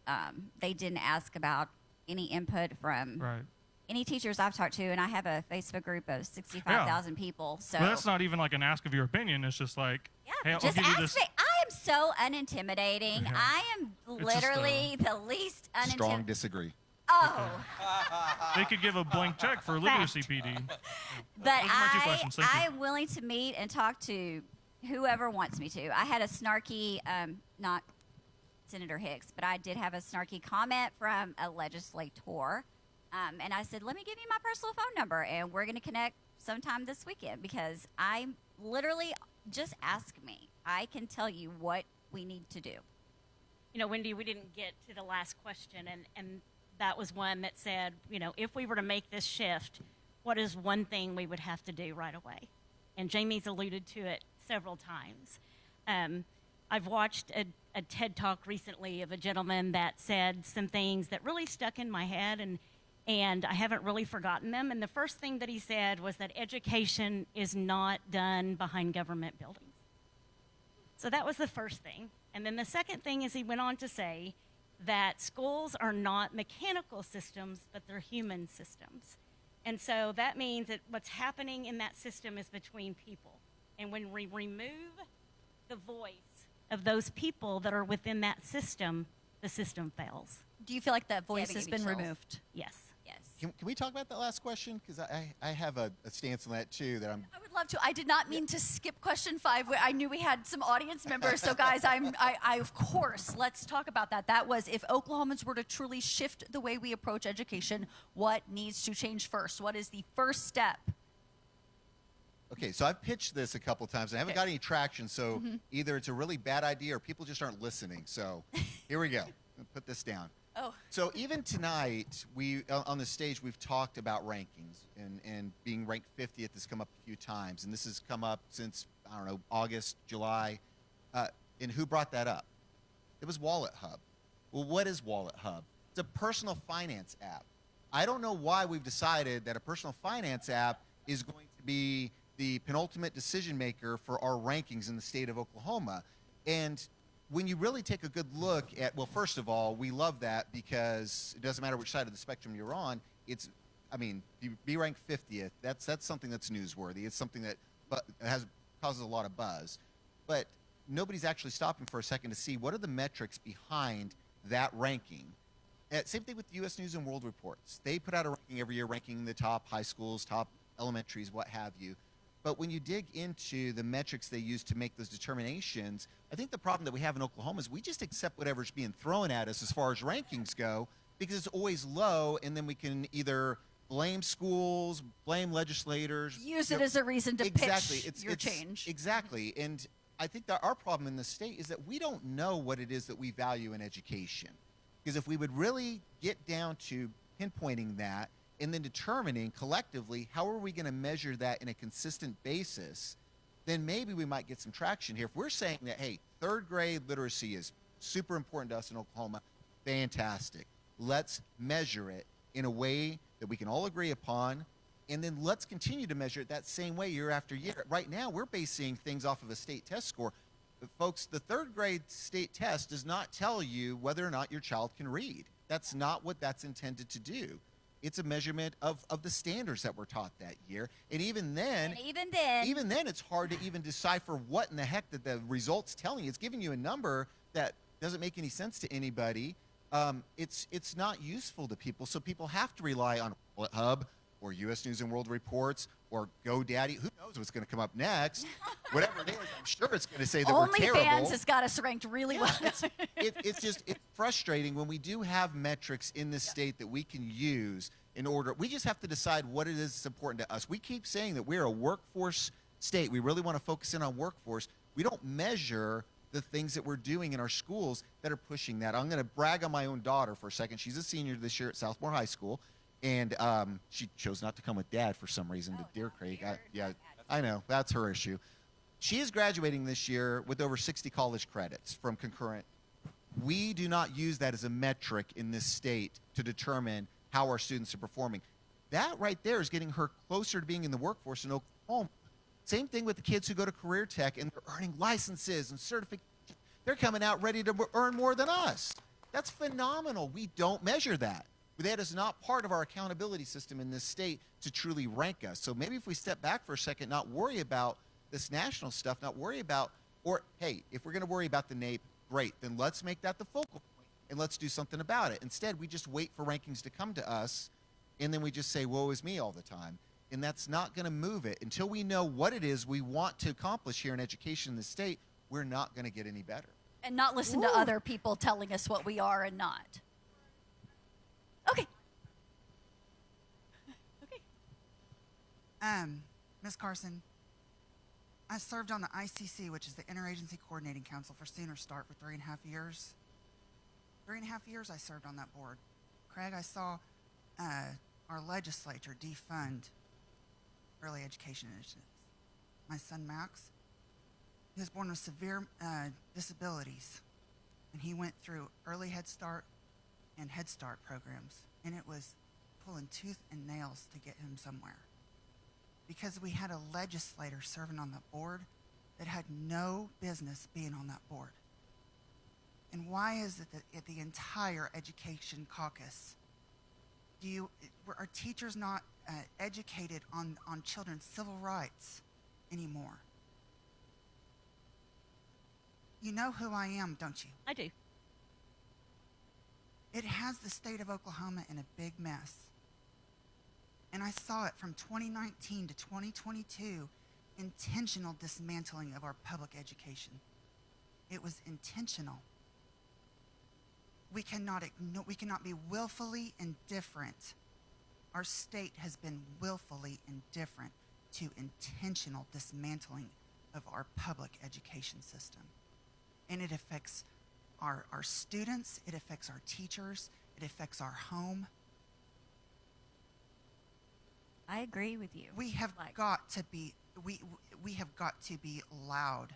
They didn't ask about any input from right. any teachers I've talked to, and I have a Facebook group of 65,000 people. So But that's not even like an ask of your opinion. It's just like, yeah, hey, I'll just give you ask this. me. I am so unintimidating. Yeah. I am just, literally the least Strong unintimidating. disagree. Oh, They could give a blank check for literacy PD. but Those are my two questions. Thank you. I'm willing to meet and talk to whoever wants me to. I had a snarky, not Senator Hicks, but I did have a snarky comment from a legislator. And I said, let me give you my personal phone number, and we're going to connect sometime this weekend, because I'm literally, just ask me. I can tell you what we need to do. You know, Wendy, we didn't get to the last question, and that was one that said, you know, if we were to make this shift, what is one thing we would have to do right away? And Jamie's alluded to it several times. I've watched a TED Talk recently of a gentleman that said some things that really stuck in my head, and I haven't really forgotten them. And the first thing that he said was that education is not done behind government buildings. So that was the first thing. And then the second thing is he went on to say that schools are not mechanical systems, but they're human systems. And so that means that what's happening in that system is between people. And when we remove the voice of those people that are within that system, the system fails. Do you feel like that voice that has gave me been chills. removed? Yes. Yes. Can we talk about that last question? Because I have a stance on that too. That I'm. I would love to. I did not mean to skip question 5. I knew we had some audience members. So guys, I of course, let's talk about that. That was, if Oklahomans were to truly shift the way we approach education, what needs to change first? What is the first step? Okay, so I've pitched this a couple times. I haven't got any traction. So either it's a really bad idea or people just aren't listening. So here we go. Put this down. Oh. So even tonight, we on the stage, we've talked about rankings, and being ranked 50th has come up a few times, and this has come up since, I don't know, August, July. And who brought that up? It was Wallet Hub. Well, what is Wallet Hub? It's a personal finance app. I don't know why we've decided that a personal finance app is going to be the penultimate decision maker for our rankings in the state of Oklahoma. And when you really take a good look at, well, first of all, we love that because it doesn't matter which side of the spectrum you're on. It's, I mean, be ranked 50th. That's something that's newsworthy. It's something that causes a lot of buzz. But nobody's actually stopping for a second to see what are the metrics behind that ranking. Same thing with U.S. News and World Reports. They put out a ranking every year, ranking the top high schools, top elementaries, what have you. But when you dig into the metrics they use to make those determinations, I think the problem that we have in Oklahoma is we just accept whatever's being thrown at us as far as rankings go, because it's always low, and then we can either blame schools, blame legislators. Use it as a reason to pitch your change. Exactly. And I think that our problem in the state is that we don't know what it is that we value in education. Because if we would really get down to pinpointing that, and then determining collectively how are we going to measure that in a consistent basis, then maybe we might get some traction here. If we're saying that, hey, third grade literacy is super important to us in Oklahoma, fantastic. Let's measure it in a way that we can all agree upon, and then let's continue to measure it that same way year after year. Right now, we're basing things off of a state test score. But folks, the third grade state test does not tell you whether or not your child can read. That's not what that's intended to do. It's a measurement of the standards that were taught that year. And even then, it's hard to even decipher what in the heck that the result's telling you. It's giving you a number that doesn't make any sense to anybody. It's not useful to people, so people have to rely on Wallet Hub or U.S. News and World Reports or GoDaddy. Who knows what's going to come up next? Whatever it is, I'm sure it's going to say that we're terrible. OnlyFans has got us ranked really well. It's frustrating when we do have metrics in this state that we can use in order. We just have to decide what it is that's important to us. We keep saying that we're a workforce state. We really want to focus in on workforce. We don't measure the things that we're doing in our schools that are pushing that. I'm going to brag on my own daughter for a second. She's a senior this year at Southmore High School, and she chose not to come with Dad for some reason to Deer Creek. I know, that's her issue. She is graduating this year with over 60 college credits from concurrent. We do not use that as a metric in this state to determine how our students are performing. That right there is getting her closer to being in the workforce in Oklahoma. Same thing with the kids who go to career tech and they're earning licenses and certifications. They're coming out ready to earn more than us. That's phenomenal. We don't measure that. That is not part of our accountability system in this state to truly rank us. So maybe if we step back for a second, not worry about this national stuff, not worry about, or hey, if we're going to worry about the NAEP, great, then let's make that the focal point and let's do something about it. Instead, we just wait for rankings to come to us and then we just say, woe is me all the time. And that's not going to move it. Until we know what it is we want to accomplish here in education in the state, we're not going to get any better. And not listen to other people telling us what we are and not. Okay. Ms. Carson, I served on the ICC, which is the Interagency Coordinating Council for Sooner Start, for 3.5 years. 3.5 years I served on that board. Craig, I saw our legislature defund early education initiatives. My son Max, he was born with severe disabilities, and he went through early Head Start and Head Start programs, and it was pulling tooth and nails to get him somewhere. Because we had a legislator serving on that board that had no business being on that board. And why is it that the entire education caucus, are teachers not educated on children's civil rights anymore? You know who I am, don't you? I do. It has the state of Oklahoma in a big mess. And I saw it from 2019 to 2022, intentional dismantling of our public education. It was intentional. We cannot be willfully indifferent. Our state has been willfully indifferent to intentional dismantling of our public education system. And it affects our students, it affects our teachers, it affects our home. I agree with you. We have got to be loud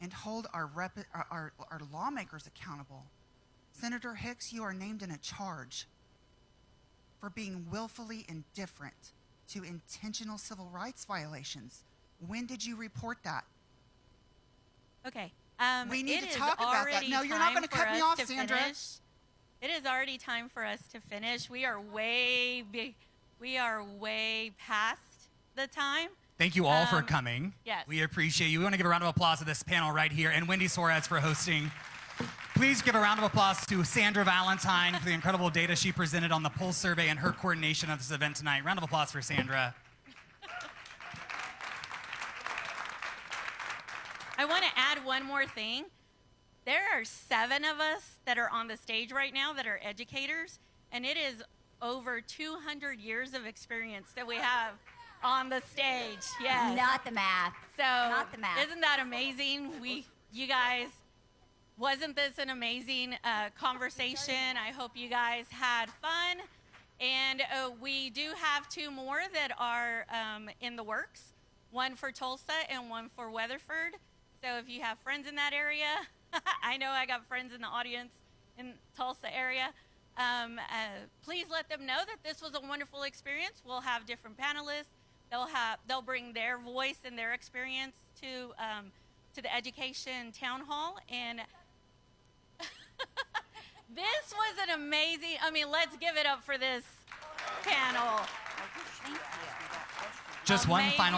and hold our lawmakers accountable. Senator Hicks, you are named in a charge for being willfully indifferent to intentional civil rights violations. When did you report that? Okay. We need to talk about that. No, you're not going to cut me off, Sandra. It is already time for us to finish. We are way past the time. Thank you all for coming. Yes. We appreciate you. We want to give a round of applause to this panel right here, and Wendy Suarez for hosting. Please give a round of applause to Sandra Valentine for the incredible data she presented on the Pulse survey and her coordination of this event tonight. Round of applause for Sandra. I want to add one more thing. There are 7 of us that are on the stage right now that are educators, and it is over 200 years of experience that we have on the stage. Yes. Not the math. So Not the math. Isn't that amazing? You guys, wasn't this an amazing conversation? I hope you guys had fun. And we do have 2 more that are in the works, one for Tulsa and one for Weatherford. So if you have friends in that area, I know I got friends in the audience in Tulsa area, please let them know that this was a wonderful experience. We'll have different panelists. They'll bring their voice and their experience to the education town hall. And this was an amazing, let's give it up for this panel. Just one final